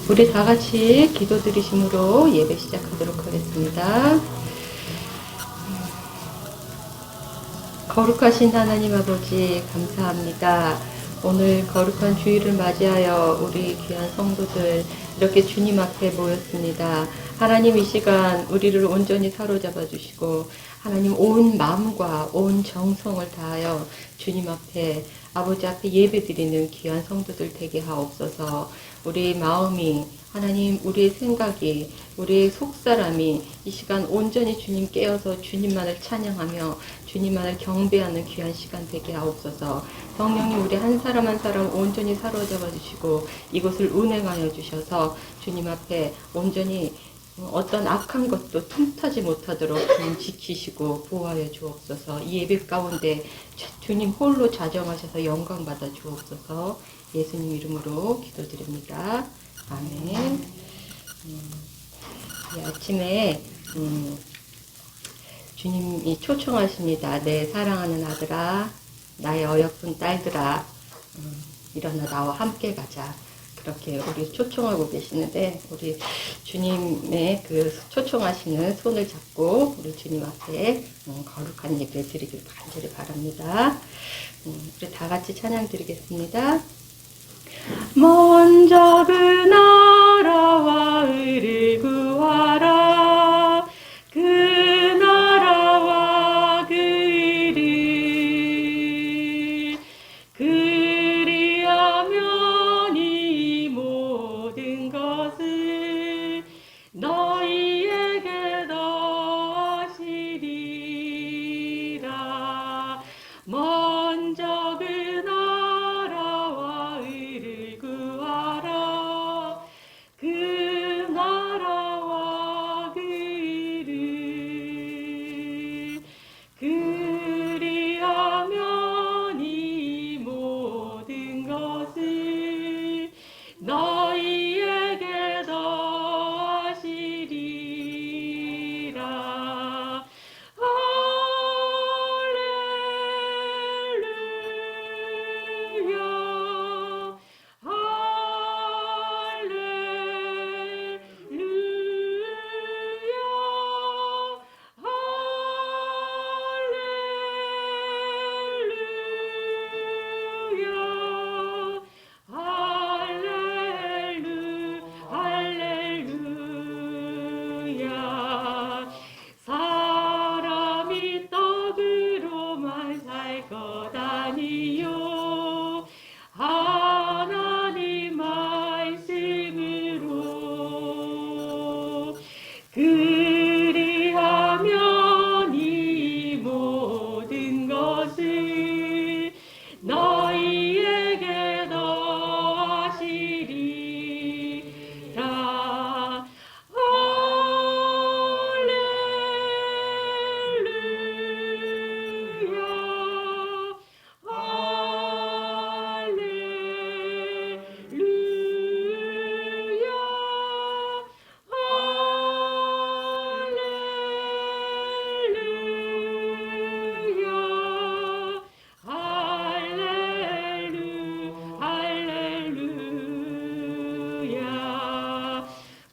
우리 다 같이 기도 드리심으로 예배 시작하도록 하겠습니다. 거룩하신 하나님 아버지 감사합니다. 오늘 거룩한 주일을 맞이하여 우리 귀한 성도들 이렇게 주님 앞에 모였습니다. 하나님 이 시간 우리를 온전히 사로잡아 주시고 하나님 온 마음과 온 정성을 다하여 주님 앞에 아버지 앞에 예배드리는 귀한 성도들 되게 하옵소서. 우리 마음이 하나님 우리의 생각이 우리의 속사람이 이 시간 온전히 주님 깨어서 주님만을 찬양하며 주님만을 경배하는 귀한 시간 되게 하옵소서. 성령님 우리 한 사람 한 사람 온전히 사로잡아 주시고 이곳을 운행하여 주셔서 주님 앞에 온전히 어떤 악한 것도 틈타지 못하도록 주님 지키시고 보호하여 주옵소서. 이 예배 가운데 주님 홀로 자정하셔서 영광 받아 주옵소서. 예수님 이름으로 기도드립니다. 아멘. 이 아침에 주님이 초청하십니다. 내 사랑하는 아들아, 나의 어여쁜 딸들아, 일어나 나와 함께 가자. 그렇게 우리 초청하고 계시는데 우리 주님의 그 초청하시는 손을 잡고 우리 주님 앞에 거룩한 예배 드리길 간절히 바랍니다. 우리 다 같이 찬양 드리겠습니다. 먼저 그 나라와 의를 구하라. 그 나라와 그 의를 그리하면 이 모든 것을 너희에게 더하시리라. 먼저 그 나라와 의를 구하라. 그 나라와 그 의를 그리하면 이 모든 것을 너희에게 더하시리라. 할렐루야. 할렐루야. 할렐루야. 사람이 떡으로만 살 것 아니요 하나님 말씀으로 그리하면 이 모든 것을 너희에게 더하시리라. 할렐루야. 할렐루야. 할렐루야.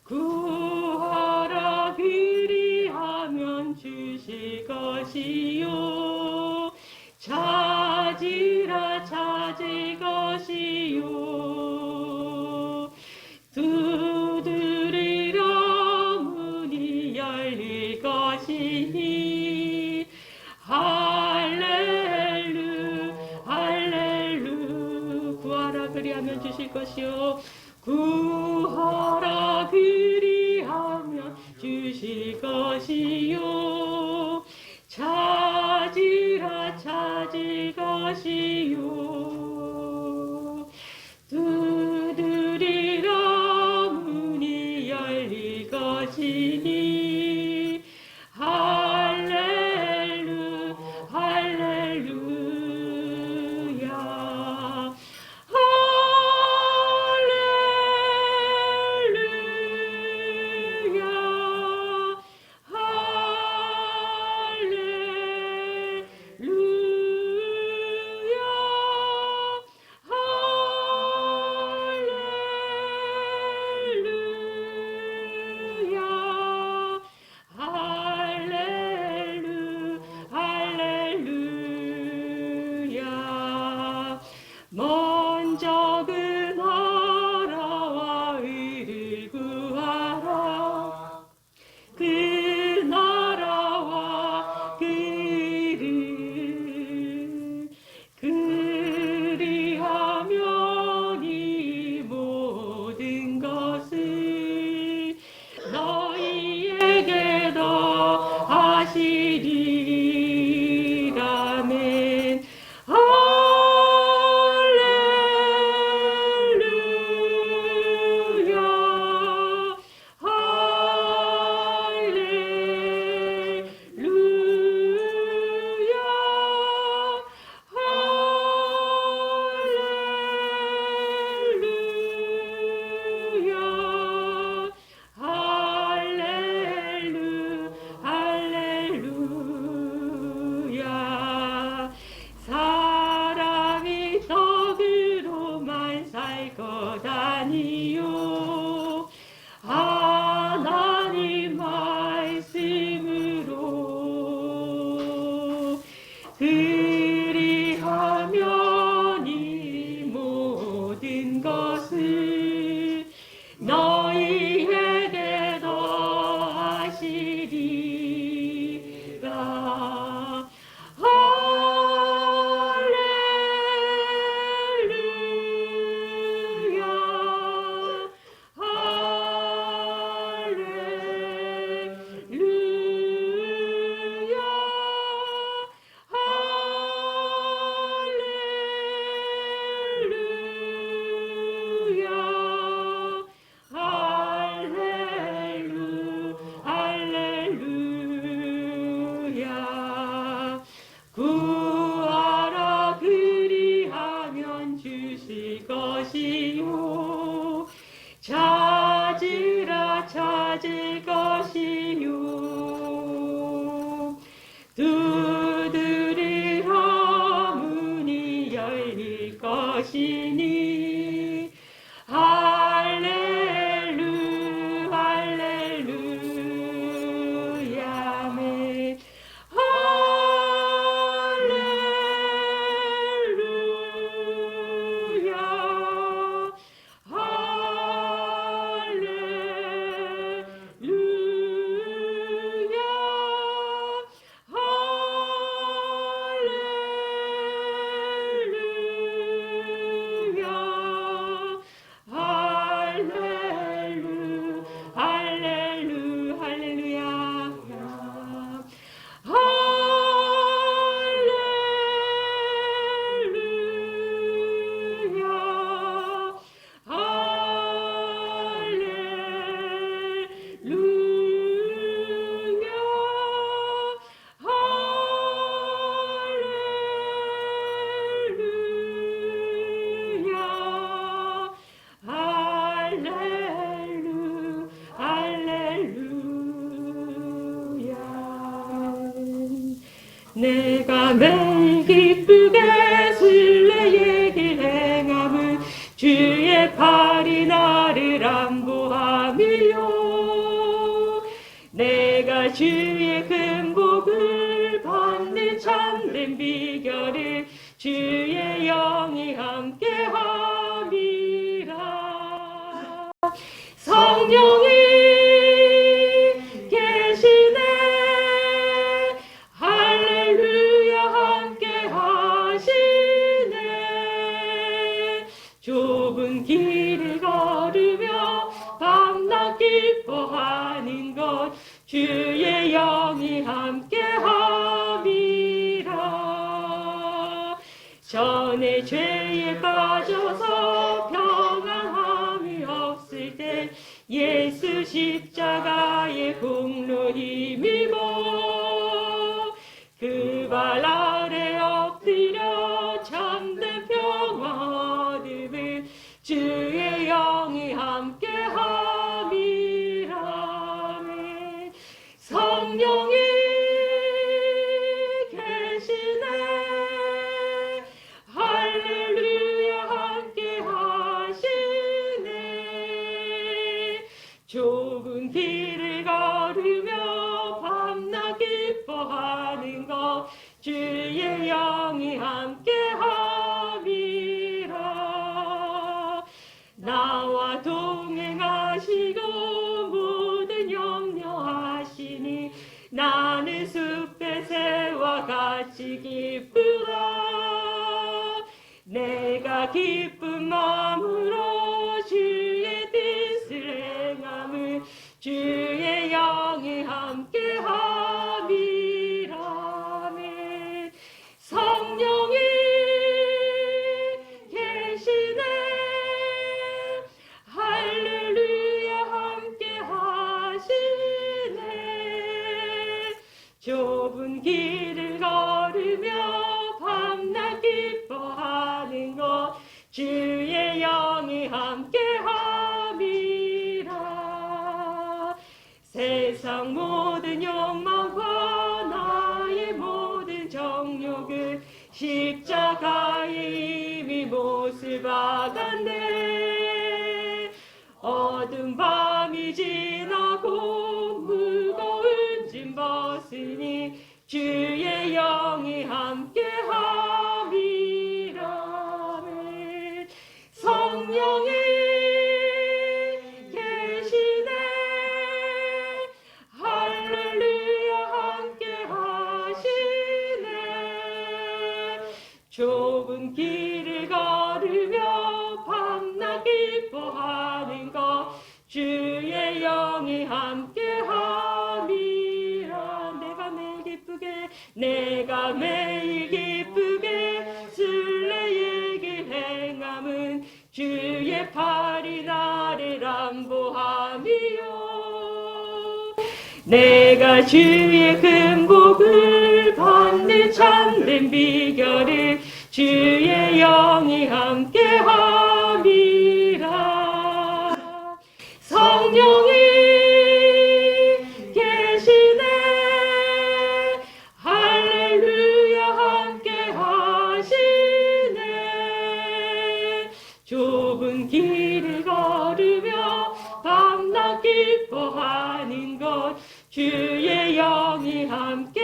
구하라 그리하면 주실 것이요 찾으라 찾을 것이요 두드리라 문이 열릴 것이니 할렐루 구하라 그리하면 주실 것이요 구하라 그리하면 주실 것이요 찾으라 찾을 것이요 두드리라 문이 열릴 것이니 할렐루 할렐루야. 할렐루야. 할렐루야. 하시리라멘. 할렐루야. 사람이 떡으로만 살 것 아니요 하나님 말씀으로 그리하면 이 모든 것을 너희에게 더하시리라. 할렐루야. 구하라 그리하면 주실 것이요 찾으라 찾을 것이요 두드리라 문이 열릴 것이니 할렐루야멘. 내가 매일 기쁘게 순례의 길 행함은 주의 팔이 나를 안보함이요 내가 주의 큰 복을 받는 참된 비결을 주의 영이 함께함이라. 성령이 계시네. 할렐루야 함께하시네. 좁은 길을 걸으며 밤낮 기뻐하는 것 주의 영이 함께함이라. 전에 죄에 빠져서 평안함이 없을 때 예수 십자가의 공로 힘입어 그 발 아래 엎드려 참된 평화 얻음을 주의 영이 함께함이라. 성령이 계시네. 할렐루야 함께하시네. 좁은 길을 걸으며 밤낮 기뻐하는 것 주의 영이 함께함이라. 나와 동행하시고 모든 염려하시니 나는 숲의 새와 같이 기쁘다. 내가 기쁜 마음으로 주의 뜻을 행함을 주의 영이 함께함이 세상 모든 욕망과 나의 모든 정욕을 십자가에 이미 못을 박았네. 어두운 밤이 지나고 무거운 짐 벗으니 주의 영이 함께함이라네. 성령이 계시네. 할렐루야 함께하시네. 좁은 길을 걸으며 밤낮 기뻐하는 것 주의 영이 함께함이라. 내가 매일 기쁘게 순례의 길 행함은 주의 팔이 나를 안보함이요. 내가 주의 큰 복을 받는 참된 비결을 주의 영이 함께함이라. 성령이 계시네. 할렐루야 함께하시네. 좁은 길을 걸으며 밤낮 기뻐하는 것 주의 영이 함께함이라.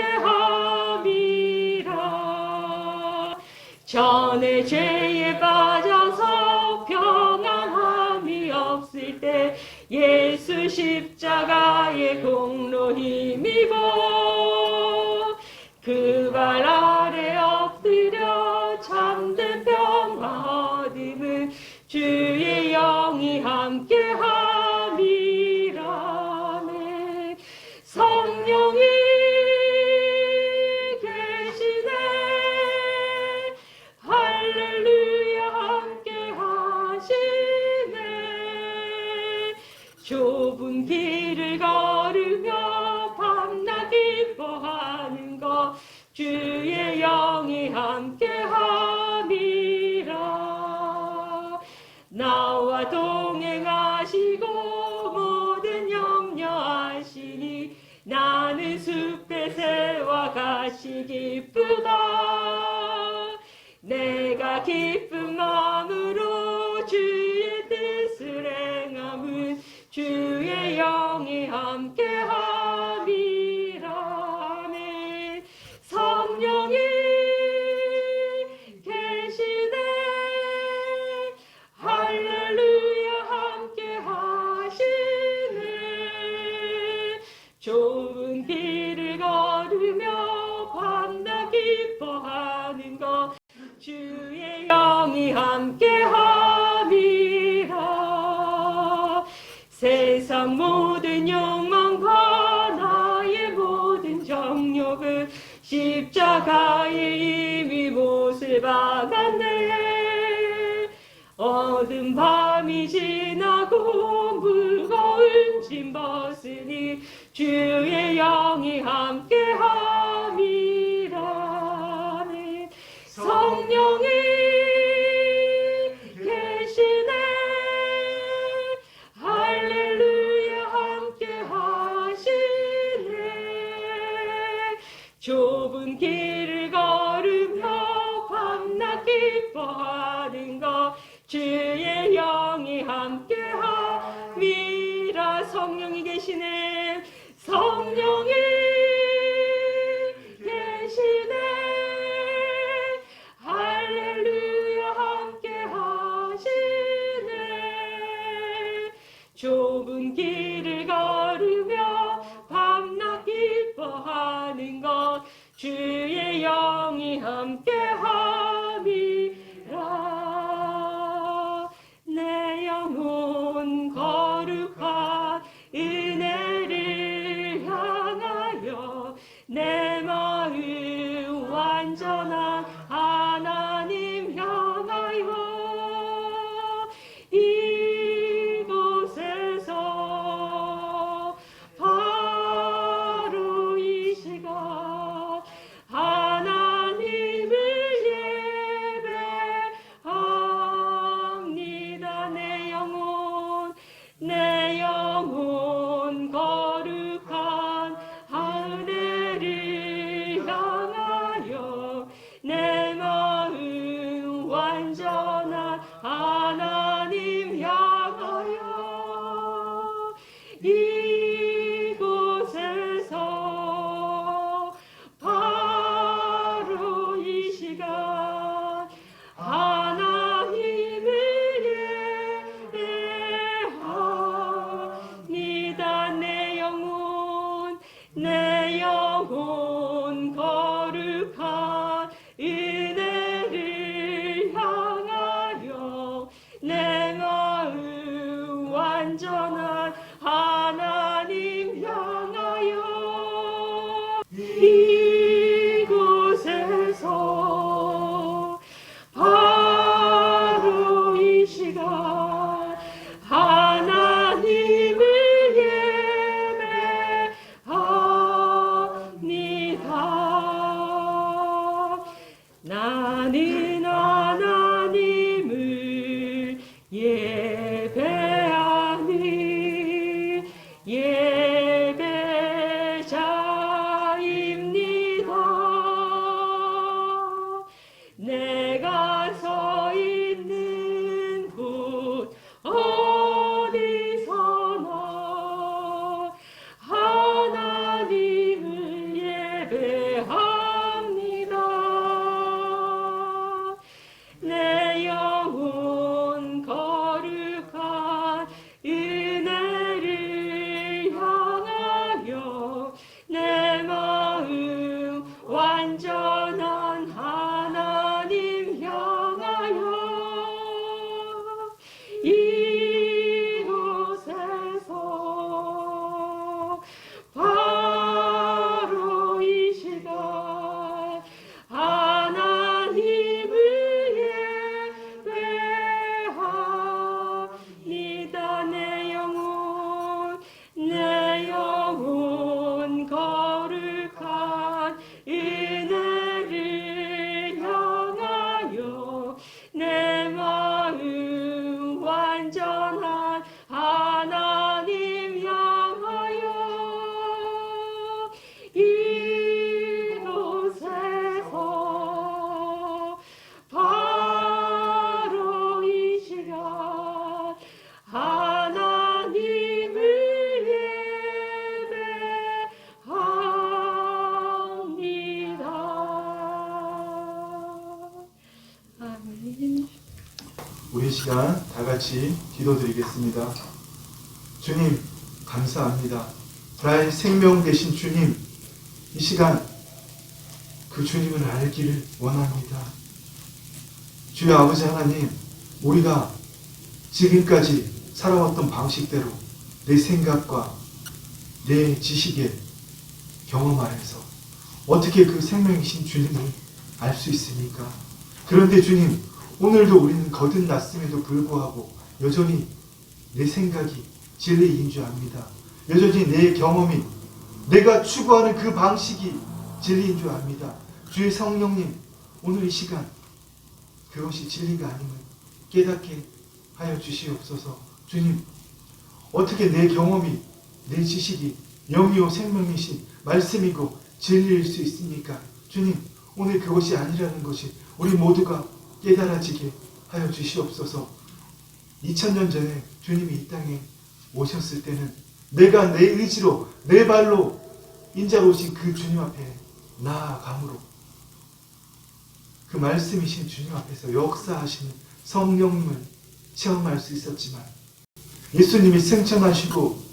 전에 죄에 빠져서 평안함이 없을 때 예수 십자가의 공로 힘입어 그 발 아래 엎드려 참된 평화 얻음은 주의 영이 함께함이라네. 성령이 계시네. 할렐루야 함께하시네. 좁은 길을 걸으며 밤낮 기뻐하는 것 주의 영이 함께함이라. 나와 동행하시고 모든 염려하시니 나는 숲의 새와 같이 기쁘다. 내가 기쁜 마음으로 주의 뜻을 행함은 주의 영이 함께함이라네. 성령이 계시네. 할렐루야 함께하시네. 좁은 길을 걸으며 밤낮 기뻐하는 것 주의 영이 함께함이라. 세상 모든 욕망과 나의 모든 정욕을 십자가에 이미 못을 박았네. 어두운 밤이 지나고 무거운 짐 벗으니 주의 영이 함께함이라네. 성령이 계시네. 할렐루야 함께하시네. 좁은 길을 걸으며 밤낮 기뻐하는 것 주의 영이 함께함이라. 성령이 계시네. 성령이 계시네. 할렐루야 함께하시네. 좁은 길을 걸으며 밤낮 기뻐하는 것 주의 영이 함께함이라. 내 영혼 거룩한 은혜를 향하여 내 마음 완전한 하나님 향하여 이곳에서 바로 이 시간 하나님을 예배합니다. 내 영혼 거룩한 하나님 향하여 이곳에서 바로 이 시간 하나님을 예배합니다. 나는 하나님을 예배하는 예배자입니다. 내가 서 있는 곳 어디서나 하나님을 예배합니다. 내 영혼 거룩한 은혜를 향하여 내 마음 완전한 하나님 향하여 이곳에서 바로 이 시간 하나님을 예배합니다. 내 영혼 거룩한 은혜를 향하여 내 마음 완전한 하나님 향하여 이곳에서 바로 이 시간 하나님을 예배합니다. 아멘. 우리 시간 다 같이 기도드리겠습니다. 주님, 감사합니다. 나의 생명 되신 주님, 이 시간 그 주님을 알기를 원합니다. 주여 아버지 하나님, 우리가 지금까지 살아왔던 방식대로 내 생각과 내 지식에 경험하여서 어떻게 그 생명이신 주님을 알 수 있습니까? 그런데 주님, 오늘도 우리는 거듭났음에도 불구하고 여전히 내 생각이 진리인 줄 압니다. 여전히 내 경험이, 내가 추구하는 그 방식이 진리인 줄 압니다. 주의 성령님, 오늘 이 시간 그것이 진리가 아님을 깨닫게 하여 주시옵소서. 주님, 어떻게 내 경험이, 내 지식이 영이요 생명이신 말씀이고 진리일 수 있습니까? 주님, 오늘 그것이 아니라는 것이 우리 모두가 깨달아지게 하여 주시옵소서. 2000년 전에 주님이 이 땅에 오셨을 때는 내가 내 의지로 내 발로 인자로 오신 그 주님 앞에 나아감으로 그 말씀이신 주님 앞에서 역사하시는 성령님을 체험할 수 있었지만 예수님이 승천하시고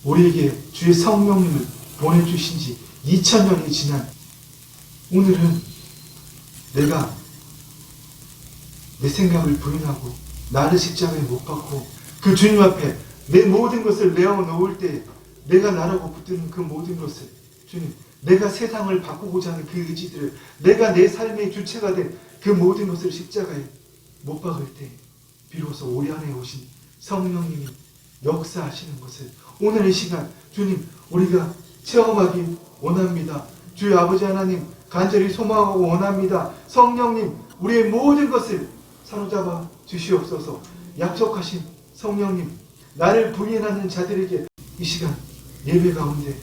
우리에게 주의 성령님을 보내주신 지 2000년이 지난 오늘은 내가 내 생각을 부인하고 나를 십자가에 못 박고 그 주님 앞에 내 모든 것을 내어놓을 때 내가 나라고 붙드는 그 모든 것을 주님, 내가 세상을 바꾸고자 하는 그 의지들을 내가 내 삶의 주체가 된 그 모든 것을 십자가에 못 박을 때 비로소 우리 안에 오신 성령님이 역사하시는 것을 오늘 이 시간 주님 우리가 체험하기 원합니다. 주의 아버지 하나님 간절히 소망하고 원합니다. 성령님 우리의 모든 것을 사로잡아 주시옵소서. 약속하신 성령님 나를 부인하는 자들에게 이 시간 예배 가운데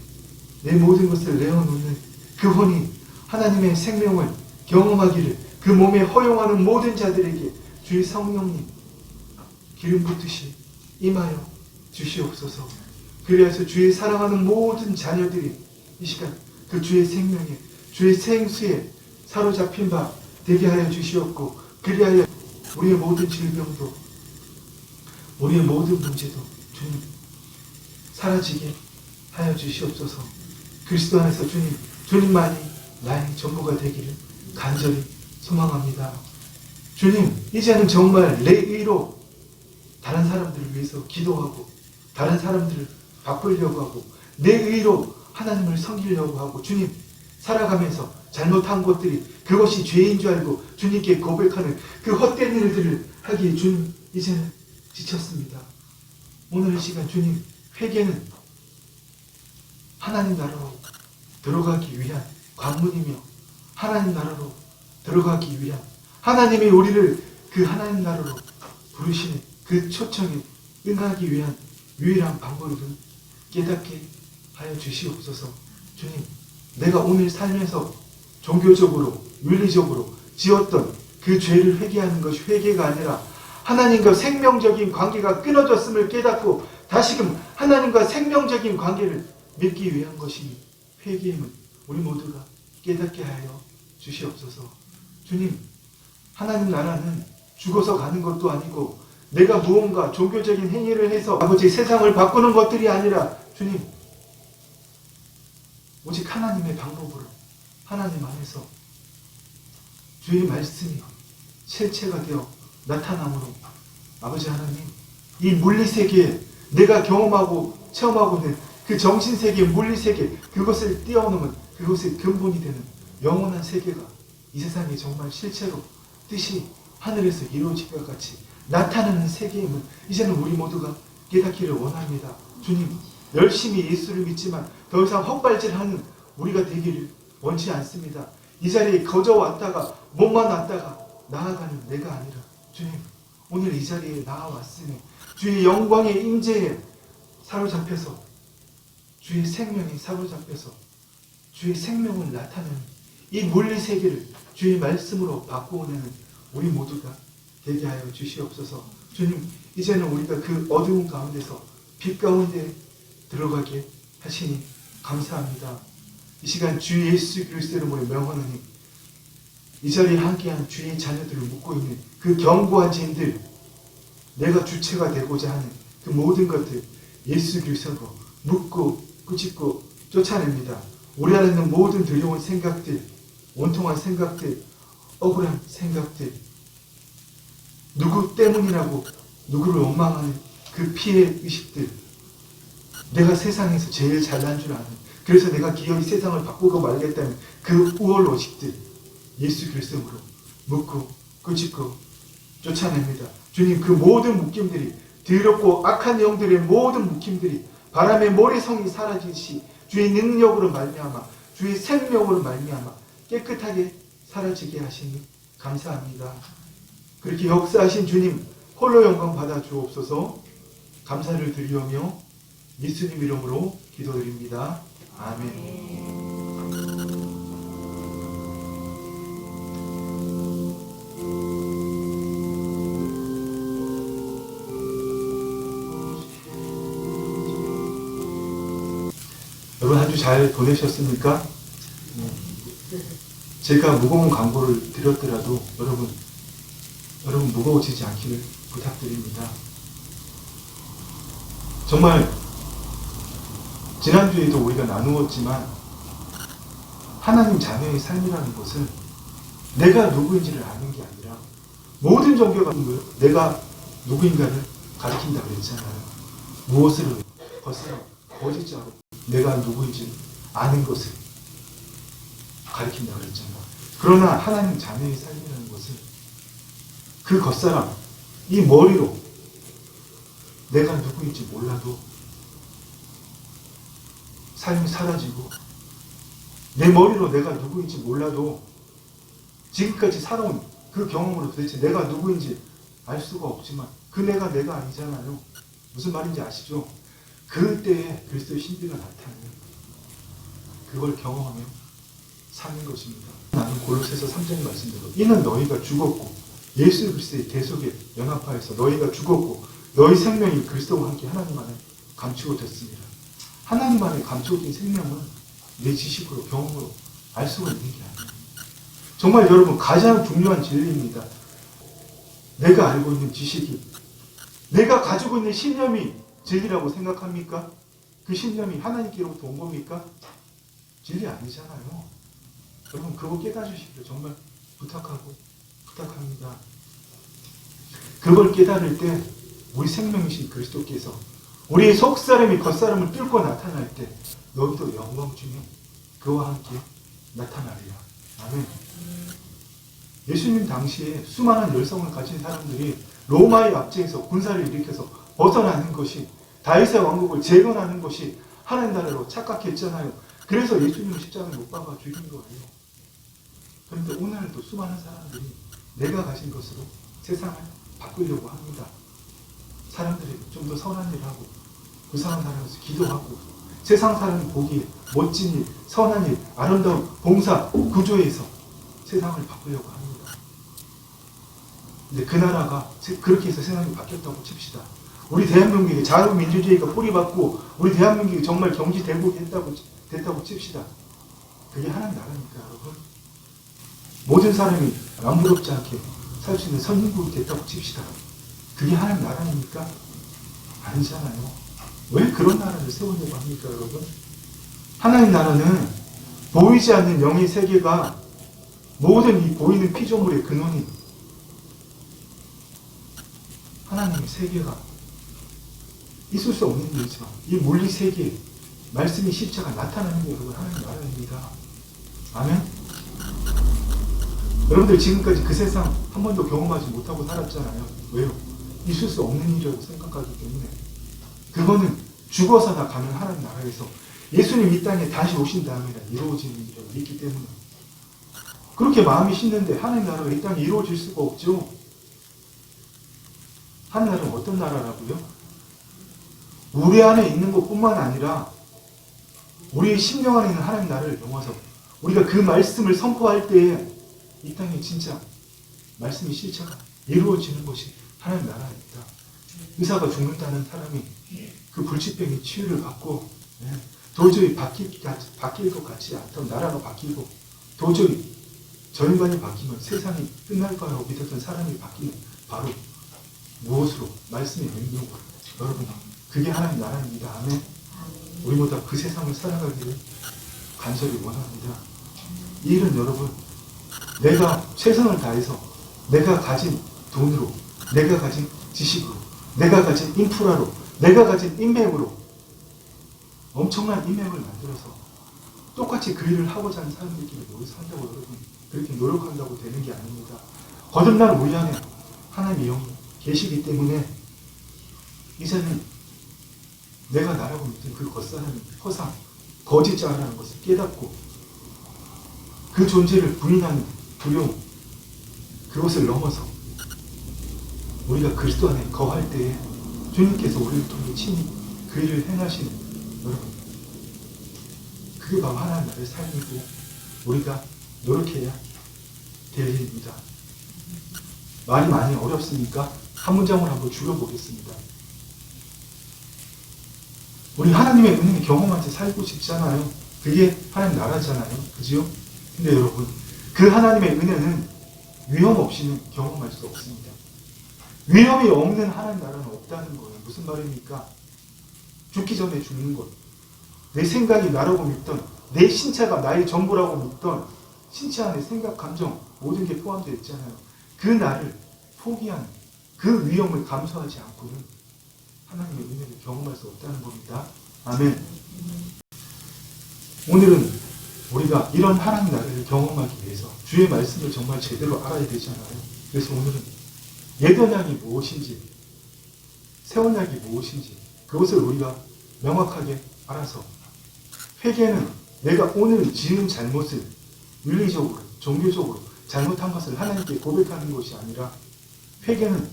내 모든 것을 내어놓는 그 혼이 하나님의 생명을 경험하기를 그 몸에 허용하는 모든 자들에게 주의 성령님 기름 붓듯이 임하여 주시옵소서. 그래서 주의 사랑하는 모든 자녀들이 이 시간 그 주의 생명에 주의 생수에 사로잡힌 바 되게 하여 주시옵고 그리하여 우리의 모든 질병도 우리의 모든 문제도 주님 사라지게 하여 주시옵소서. 그리스도 안에서 주님만이 나의 전부가 되기를 간절히 소망합니다. 주님, 이제는 정말 내 의로 다른 사람들을 위해서 기도하고 다른 사람들을 바꾸려고 하고 내 의로 하나님을 섬기려고 하고 주님 살아가면서 잘못한 것들이 그것이 죄인 줄 알고 주님께 고백하는 그 헛된 일들을 하기에 주님 이제는 지쳤습니다. 오늘 이 시간 주님 회개는 하나님 나라로 들어가기 위한 관문이며 하나님 나라로 들어가기 위한 하나님이 우리를 그 하나님 나라로 부르시는 그 초청에 응하기 위한 유일한 방법은 깨닫게 하여 주시옵소서. 주님, 내가 오늘 살면서 종교적으로 윤리적으로 지었던 그 죄를 회개하는 것이 회개가 아니라 하나님과 생명적인 관계가 끊어졌음을 깨닫고 다시금 하나님과 생명적인 관계를 맺기 위한 것이 회개임을 우리 모두가 깨닫게 하여 주시옵소서. 주님, 하나님 나라는 죽어서 가는 것도 아니고 내가 무언가 종교적인 행위를 해서 아버지 세상을 바꾸는 것들이 아니라 주님, 오직 하나님의 방법으로 하나님 안에서 주의 말씀이 실체가 되어 나타남으로 아버지 하나님, 이 물리세계에 내가 경험하고 체험하고 있는 그 정신세계, 물리세계, 그것을 뛰어넘은 그것의 근본이 되는 영원한 세계가 이 세상에 정말 실체로 뜻이 하늘에서 이루어질 것 같이 나타나는 세계임을 이제는 우리 모두가 깨닫기를 원합니다. 주님, 열심히 예수를 믿지만 더 이상 헛발질하는 우리가 되기를 원치 않습니다. 이 자리에 거저 왔다가 몸만 왔다가 나아가는 내가 아니라 주님, 오늘 이 자리에 나와왔으니 주의 영광의 임재에 사로잡혀서 주의 생명에 사로잡혀서 주의 생명을 나타내는 이 물리세계를 주의 말씀으로 바꾸어내는 우리 모두가 되게 하여 주시옵소서. 주님, 이제는 우리가 그 어두운 가운데서 빛 가운데 들어가게 하시니 감사합니다. 이 시간 주 예수 그리스도 이름으로 명하노니 이 자리에 함께한 주의 자녀들을 묻고 있는 그 견고한 짐들, 내가 주체가 되고자 하는 그 모든 것들 예수 그리스도로 묻고 꾸짖고 쫓아냅니다. 우리 안에 있는 모든 두려운 생각들, 온통한 생각들, 억울한 생각들, 누구 때문이라고 누구를 원망하는 그 피해 의식들, 내가 세상에서 제일 잘난 줄 아는, 그래서 내가 기어이 세상을 바꾸고 말겠다는 그 우월 의식들 예수 그리스도로 묻고 꾸짖고 쫓아냅니다. 주님, 그 모든 묶임들이, 더럽고 악한 영들의 모든 묶임들이 바람의 모래성이 사라지듯이 주의 능력으로 말미암아 주의 생명으로 말미암아 깨끗하게 사라지게 하시니 감사합니다. 그렇게 역사하신 주님 홀로 영광 받아 주옵소서. 감사를 드리오며 예수님 이름으로 기도드립니다. 아멘. 여러분 한 주 잘 보내셨습니까? 제가 무거운 광고를 드렸더라도 여러분 무거워지지 않기를 부탁드립니다. 정말 지난주에도 우리가 나누었지만 하나님 자녀의 삶이라는 것은 내가 누구인지를 아는 게 아니라 모든 종교가 내가 누구인가를 가리킨다고 했잖아요. 무엇을 벗어나 거짓자로 내가 누구인지 아는 것을 가리킨다고 했잖아요. 그러나 하나님 자녀의 삶이라는 것은 그 겉사람, 이 머리로 내가 누구인지 몰라도 삶이 사라지고 내 머리로 내가 누구인지 몰라도 지금까지 살아온 그 경험으로 도대체 내가 누구인지 알 수가 없지만 그 내가 아니잖아요. 무슨 말인지 아시죠? 그때에 그리스도의 신비가 나타나요. 그걸 경험하며 사는 것입니다. 나는 골로새서 3장의 말씀대로 이는 너희가 죽었고 예수 그리스도의 대속에 연합하여서 너희가 죽었고 너희 생명이 그리스도와 함께 하나님 안에 감추어졌습니다. 하나님 안에 감추어진 생명은 내 지식으로 경험으로 알 수가 있는 게 아니에요. 정말 여러분 가장 중요한 진리입니다. 내가 알고 있는 지식이, 내가 가지고 있는 신념이 진리라고 생각합니까? 그 신념이 하나님께로부터 온 겁니까? 진리 아니잖아요. 여러분 그거 깨달으시기를 정말 부탁합니다. 그걸 깨달을 때 우리 생명이신 그리스도께서 우리의 속사람이 겉사람을 뚫고 나타날 때 너희도 영광 중에 그와 함께 나타나리라. 아멘. 예수님 당시에 수많은 열성을 가진 사람들이 로마의 압제에서 군사를 일으켜서 벗어나는 것이, 다윗의 왕국을 재건하는 것이 하나님 나라로 착각했잖아요. 그래서 예수님을 십자가에 못 박아 죽인 거예요. 그런데 오늘도 수많은 사람들이 내가 가진 것으로 세상을 바꾸려고 합니다. 사람들이 좀 더 선한 일을 하고 불쌍한 사람에서 기도하고 세상 사람이 보기에 멋진 일, 선한 일, 아름다운 봉사, 구조에서 세상을 바꾸려고 합니다. 근데 그 나라가 그렇게 해서 세상이 바뀌었다고 칩시다. 우리 대한민국이 자유민주주의가 뿌리박고 우리 대한민국이 정말 경제대국이 됐다고 칩시다. 그게 하나님 나라니까 여러분. 모든 사람이 아무렇지 않게 살 수 있는 선진국이 됐다고 칩시다. 그게 하나님 나라입니까? 아니잖아요. 왜 그런 나라를 세우려고 합니까 여러분? 하나님 나라는 보이지 않는 영의 세계가 모든 이 보이는 피조물의 근원인 하나님의 세계가 있을 수 없는 일이지만 이 물리 세계에 말씀이 십자가 나타나는 게 여러분 하나님 나라입니다. 아멘? 여러분들 지금까지 그 세상 한 번도 경험하지 못하고 살았잖아요. 왜요? 있을 수 없는 일이라고 생각하기 때문에. 그거는 죽어서나 가는 하나님 나라에서 예수님 이 땅에 다시 오신 다음에나 이루어지는 일이라고 믿기 때문에. 그렇게 마음이 씻는데 하나님 나라가 이 땅에 이루어질 수가 없죠. 하나님 나라는 어떤 나라라고요? 우리 안에 있는 것뿐만 아니라 우리의 심령 안에 있는 하나님 나라를 넘어서 우리가 그 말씀을 선포할 때에 이 땅에 진짜 말씀이 실체가 이루어지는 것이 하나님 나라입니다. 의사가 죽는다는 사람이 그 불치병의 치유를 받고 도저히 바뀔 것 같지 않던 나라가 바뀌고 도저히 전관이 바뀌면 세상이 끝날 거라고 믿었던 사람이 바뀌는 바로 무엇으로? 말씀의 능력으로. 여러분 그게 하나님 나라입니다. 아멘. 우리보다 그 세상을 살아가기를 간절히 원합니다. 이 일은 여러분 내가 최선을 다해서 내가 가진 돈으로, 내가 가진 지식으로, 내가 가진 인프라로, 내가 가진 인맥으로 엄청난 인맥을 만들어서 똑같이 그 일을 하고자 하는 사람들끼리 모여 산다고 여러분 그렇게 노력한다고 되는 게 아닙니다. 거듭난 우리 안에 하나님의 영이 계시기 때문에 이제는 내가 나라고 믿던 그 겉사람이 허상, 거짓자라는 것을 깨닫고 그 존재를 부인하는 두려움, 그것을 넘어서 우리가 그리스도 안에 거할 때에 주님께서 우리를 통해 친히 그 일을 행하시는 여러분 그게 바로 하나님 나라의 삶이고 우리가 노력해야 될 일입니다. 말이 많이 어렵습니까? 한 문장으로 한번 줄여보겠습니다. 우리 하나님의 은혜를 경험하면서 살고 싶잖아요. 그게 하나님 나라잖아요. 그죠? 근데 여러분 그 하나님의 은혜는 위험 없이는 경험할 수 없습니다. 위험이 없는 하나님 나라는 없다는 거예요. 무슨 말입니까? 죽기 전에 죽는 것. 내 생각이 나라고 믿던 내 신체가 나의 전부라고 믿던 신체 안에 생각, 감정 모든 게 포함되어 있잖아요. 그 나를 포기하는 그 위험을 감수하지 않고는 하나님의 은혜를 경험할 수 없다는 겁니다. 아멘. 오늘은 우리가 이런 하나님 나라를 경험하기 위해서 주의 말씀을 정말 제대로 알아야 되잖아요. 그래서 오늘은 옛 언약이 무엇인지 새 언약이 무엇인지 그것을 우리가 명확하게 알아서 회개는 내가 오늘 지은 잘못을 윤리적으로 종교적으로 잘못한 것을 하나님께 고백하는 것이 아니라 회개는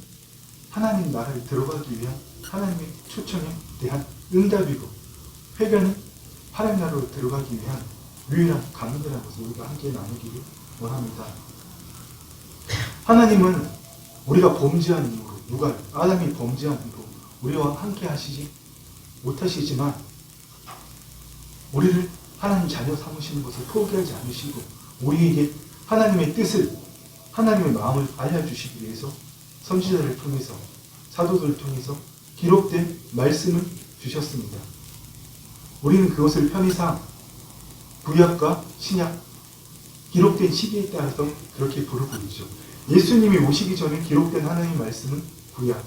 하나님 나라에 들어가기 위한 하나님의 초청에 대한 응답이고 회개는 하나님 나라로 들어가기 위한 유일한 가문이라는 것을 우리가 함께 나누기를 원합니다. 하나님은 우리가 범죄한 이후로 아담이 범죄한 이후로 우리와 함께 하시지 못하시지만 우리를 하나님 자녀 삼으시는 것을 포기하지 않으시고 우리에게 하나님의 뜻을 하나님의 마음을 알려주시기 위해서 선지자를 통해서 사도들을 통해서 기록된 말씀을 주셨습니다. 우리는 그것을 편의상 구약과 신약 기록된 시기에 따라서 그렇게 부르고 있죠. 예수님이 오시기 전에 기록된 하나님의 말씀은 구약,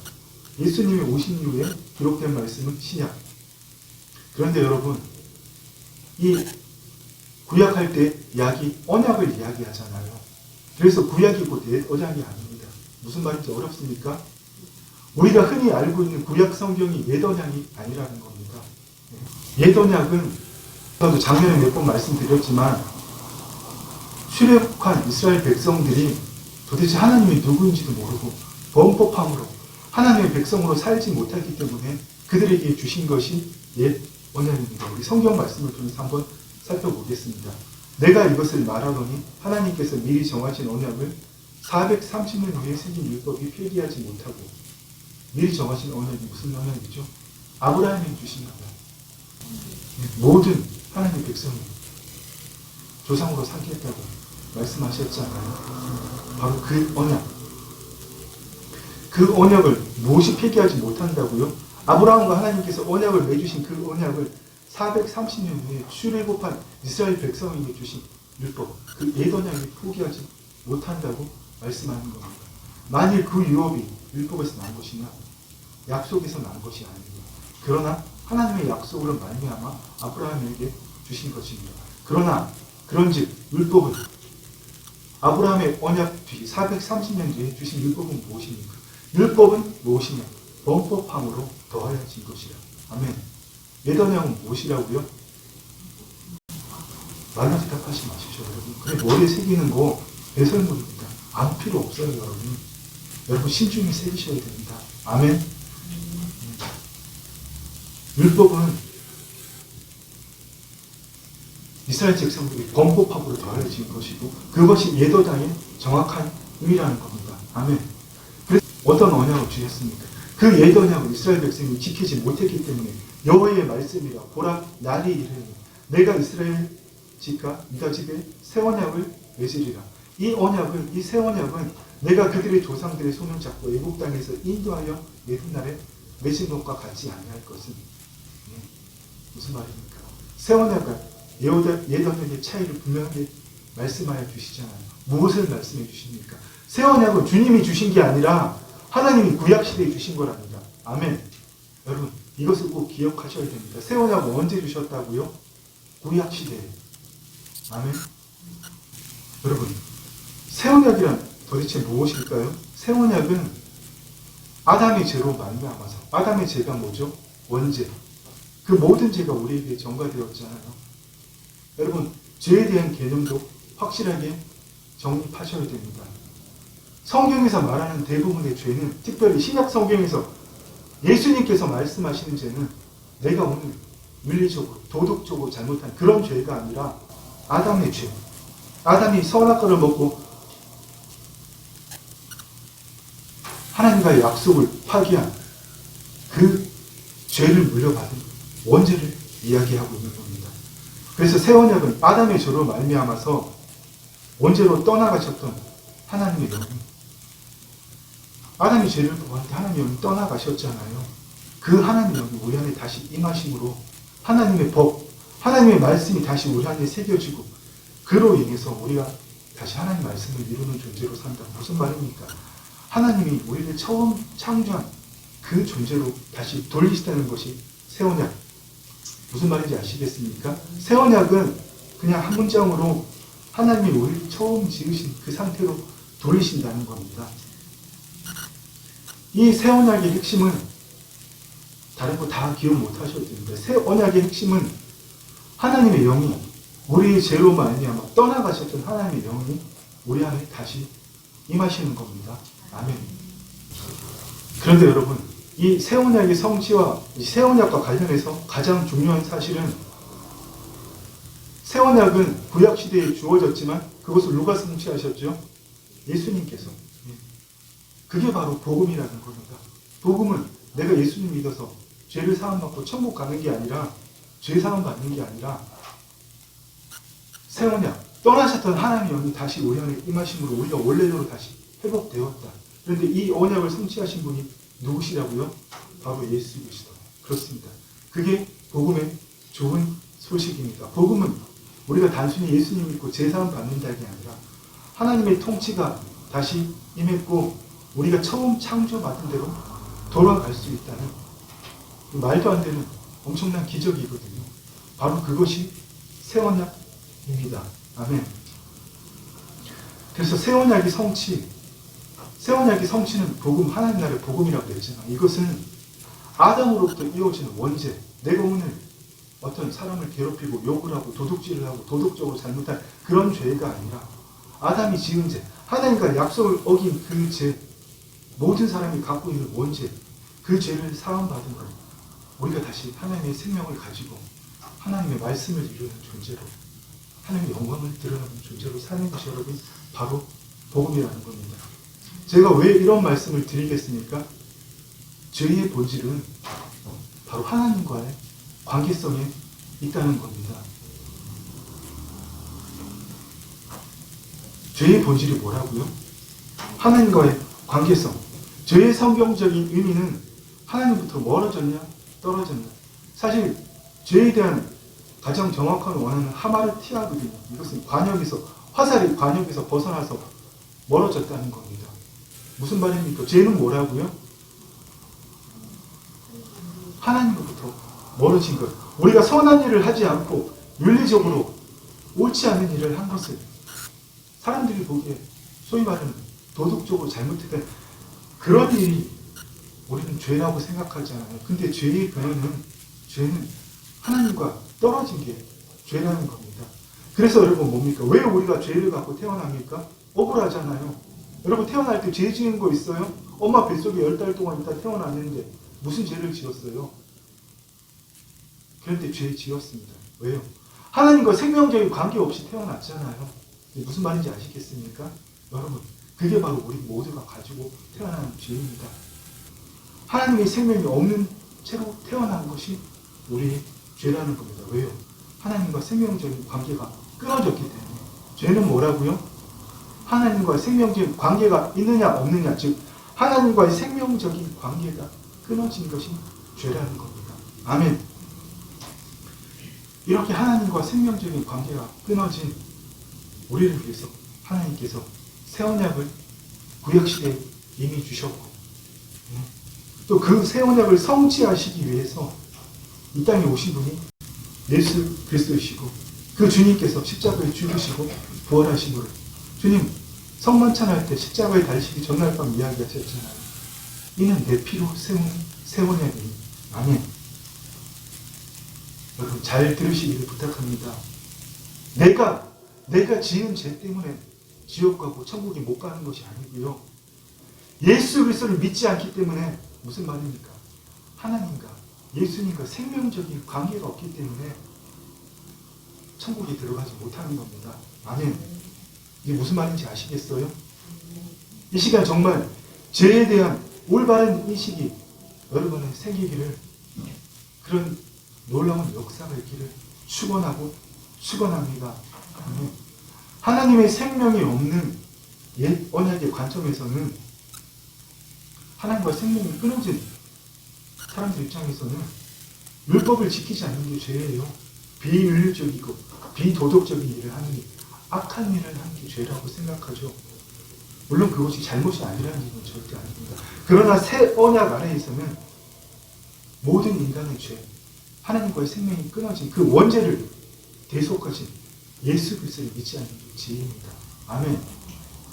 예수님이 오신 이후에 기록된 말씀은 신약. 그런데 여러분, 이 구약할 때 약이 언약을 이야기하잖아요. 그래서 구약이 곧 언약이 아닙니다. 무슨 말인지 어렵습니까? 우리가 흔히 알고 있는 구약 성경이 옛 언약이 아니라는 겁니다. 옛 언약은 저도 작년에 몇 번 말씀드렸지만 출애굽한 이스라엘 백성들이 도대체 하나님이 누구인지도 모르고 범법함으로 하나님의 백성으로 살지 못하기 때문에 그들에게 주신 것이 옛 언약입니다. 우리 성경 말씀을 통해서 한번 살펴보겠습니다. 내가 이것을 말하노니 하나님께서 미리 정하신 언약을 430년 후에 생긴 율법이 폐기하지 못하고, 미리 정하신 언약이 무슨 언약이죠? 아브라함이 주신 언약. 모든 하나님의 백성이 조상으로 삼겠다고 말씀하셨잖아요. 바로 그 언약. 그 언약을 무엇이 폐기하지 못한다고요? 아브라함과 하나님께서 언약을 맺으신 그 언약을 430년 후에 출애굽한 이스라엘 백성에게 주신 율법, 그 옛 언약이 포기하지 못한다고 말씀하는 겁니다. 만일 그 율법에서 난 것이나 약속에서 난 것이 아니고, 그러나 하나님의 약속으로 말미암아 아브라함에게 주신 것입니다. 그러나 그런즉 율법은, 아브라함의 언약 뒤 430년 뒤에 주신 율법은 무엇입니까? 율법은 무엇이냐? 범법함으로 더하여진 것이라. 아멘. 옛 언약은 무엇이라고요? 말로 대답하지 마십시오, 여러분. 그래, 머리에 새기는 거 배설물입니다. 아무 필요 없어요, 여러분. 여러분 신중히 새기셔야 됩니다. 아멘. 율법은 이스라엘 백성들이 범법함으로 더하여진 것이고, 그것이 옛 언약의 정확한 의미라는 겁니다. 아멘. 그래서 어떤 언약을 주셨습니까? 그 옛 언약을 이스라엘 백성이 지키지 못했기 때문에 여호와의 말씀이라 보라 날이 이르니 내가 이스라엘 집과 유다 집에 새 언약을 맺으리라. 이 언약은, 이 새 언약은 내가 그들의 조상들의 손을 잡고 애국 땅에서 인도하여 맺은 날에 맺은 것과 같지 아니할 것은, 무슨 말입니까? 새 언약과 옛 언약의 차이를 분명하게 말씀하여 주시잖아요. 무엇을 말씀해 주십니까? 새 언약은 주님이 주신 게 아니라 하나님이 구약시대에 주신 거랍니다. 아멘. 여러분 이것을 꼭 기억하셔야 됩니다. 새 언약은 언제 주셨다고요? 구약시대에. 아멘. 여러분 새 언약이란 도대체 무엇일까요? 새 언약은 아담의 죄로 말미암아서, 아담의 죄가 뭐죠? 원죄. 그 모든 죄가 우리에게 전가되었잖아요. 여러분 죄에 대한 개념도 확실하게 정립하셔야 됩니다. 성경에서 말하는 대부분의 죄는, 특별히 신약 성경에서 예수님께서 말씀하시는 죄는 내가 오늘 윤리적으로 도덕적으로 잘못한 그런 죄가 아니라 아담의 죄. 아담이 선악과를 먹고 하나님과의 약속을 파기한 그 죄를 물려받은 원죄를 이야기하고 있는 겁니다. 그래서 새 언약은 아담의 죄로 말미암아서 원죄로 떠나가셨던 하나님의 영이, 아담이 죄를 범할 때 하나님의 영이 떠나가셨잖아요. 그 하나님의 영이 우리 안에 다시 임하심으로 하나님의 법, 하나님의 말씀이 다시 우리 안에 새겨지고, 그로 인해서 우리가 다시 하나님 말씀을 이루는 존재로 산다. 무슨 말입니까? 하나님이 우리를 처음 창조한 그 존재로 다시 돌리시다는 것이 새 언약. 무슨 말인지 아시겠습니까? 새 언약은 그냥 한 문장으로 하나님이 우리를 처음 지으신 그 상태로 돌리신다는 겁니다. 이 새 언약의 핵심은 다른 거 다 기억 못 하셔도 됩니다. 새 언약의 핵심은 하나님의 영이, 우리의 죄로 말미암아 떠나가셨던 하나님의 영이 우리 안에 다시 임하시는 겁니다. 아멘. 그런데 여러분, 이 새 언약의 성취와 새 언약과 관련해서 가장 중요한 사실은, 새 언약은 구약 시대에 주어졌지만 그것을 누가 성취하셨죠? 예수님께서. 그게 바로 복음이라는 겁니다. 복음은 내가 예수님 믿어서 죄를 사함받고 천국 가는 게 아니라, 죄 사함 받는 게 아니라, 새 언약, 떠나셨던 하나님의 영이 다시 우리 안에 임하심으로 우리가 원래대로 다시 회복되었다. 그런데 이 언약을 성취하신 분이 누구시라고요? 바로 예수 그리스도. 그렇습니다. 그게 복음의 좋은 소식입니다. 복음은 우리가 단순히 예수님 믿고 제사함 받는다는 게 아니라 하나님의 통치가 다시 임했고, 우리가 처음 창조받은 대로 돌아갈 수 있다는 말도 안 되는 엄청난 기적이거든요. 바로 그것이 새 언약입니다. 아멘. 그래서 새 언약의 성취는 복음, 하나님 나라의 복음이라고 했잖아요. 이것은 아담으로부터 이어지는 원죄. 내가 오늘 어떤 사람을 괴롭히고 욕을 하고 도둑질을 하고 도덕적으로 잘못한 그런 죄가 아니라 아담이 지은 죄, 하나님과 약속을 어긴 그 죄, 모든 사람이 갖고 있는 원죄, 그 죄를 사함받은 것. 우리가 다시 하나님의 생명을 가지고 하나님의 말씀을 이루는 존재로, 하나님의 영광을 드러내는 존재로 사는 것이 여러분 바로 복음이라는 겁니다. 제가 왜 이런 말씀을 드리겠습니까? 죄의 본질은 바로 하나님과의 관계성에 있다는 겁니다. 죄의 본질이 뭐라고요? 하나님과의 관계성. 죄의 성경적인 의미는 하나님부터 멀어졌냐, 떨어졌냐. 사실 죄에 대한 가장 정확한 원어는 하마르티아거든요. 이것은 화살이 관역에서 벗어나서 멀어졌다는 겁니다. 무슨 말입니까? 죄는 뭐라고요? 하나님으로부터 멀어진 것. 우리가 선한 일을 하지 않고 윤리적으로 옳지 않은 일을 한 것을 사람들이 보기에 소위 말하는 도덕적으로 잘못했던 그런 일이 우리는 죄라고 생각하잖아요. 근데 죄의 근원은, 죄는 하나님과 떨어진 게 죄라는 겁니다. 그래서 여러분 뭡니까? 왜 우리가 죄를 갖고 태어납니까? 억울하잖아요. 여러분 태어날 때 죄 지은 거 있어요? 엄마 뱃속에 10달 동안 있다 태어났는데 무슨 죄를 지었어요? 그런데 죄 지었습니다. 왜요? 하나님과 생명적인 관계 없이 태어났잖아요. 무슨 말인지 아시겠습니까? 여러분, 그게 바로 우리 모두가 가지고 태어나는 죄입니다. 하나님의 생명이 없는 채로 태어난 것이 우리의 죄라는 겁니다. 왜요? 하나님과 생명적인 관계가 끊어졌기 때문에. 죄는 뭐라고요? 하나님과 생명적인 관계가 있느냐 없느냐, 즉 하나님과의 생명적인 관계가 끊어진 것이 죄라는 겁니다. 아멘. 이렇게 하나님과 생명적인 관계가 끊어진 우리를 위해서 하나님께서 새 언약을 구약시대에 이미 주셨고, 또 그 새 언약을 성취하시기 위해서 이 땅에 오신 분이 예수 그리스도이시고, 그 주님께서 십자가에 죽으시고 부활하심으로, 주님 성만찬할 때 십자가에 달리시기 전날 밤 이야기하셨잖아요. 이는 내 피로 세운 새 언약이니. 아멘. 여러분 잘 들으시기를 부탁합니다. 내가 지은 죄 때문에 지옥 가고 천국에 못 가는 것이 아니고요. 예수 그리스도를 믿지 않기 때문에, 무슨 말입니까? 하나님과 예수님과 생명적인 관계가 없기 때문에 천국에 들어가지 못하는 겁니다. 아멘. 이게 무슨 말인지 아시겠어요? 이 시간 정말 죄에 대한 올바른 인식이 여러분의 생기기를, 그런 놀라운 역사가 있기를 축원합니다. 하나님의 생명이 없는 옛 언약의 관점에서는, 하나님과 생명이 끊어진 사람들 입장에서는 율법을 지키지 않는 게 죄예요. 비윤리적이고 비도덕적인 일을 하는 게, 악한 일을 하는 게 죄라고 생각하죠. 물론 그것이 잘못이 아니라는 얘기는 절대 아닙니다. 그러나 새 언약 아래에서는 모든 인간의 죄, 하나님과의 생명이 끊어진 그 원죄를 대속하신 예수 그리스도를 믿지 않는 게 죄입니다. 아멘.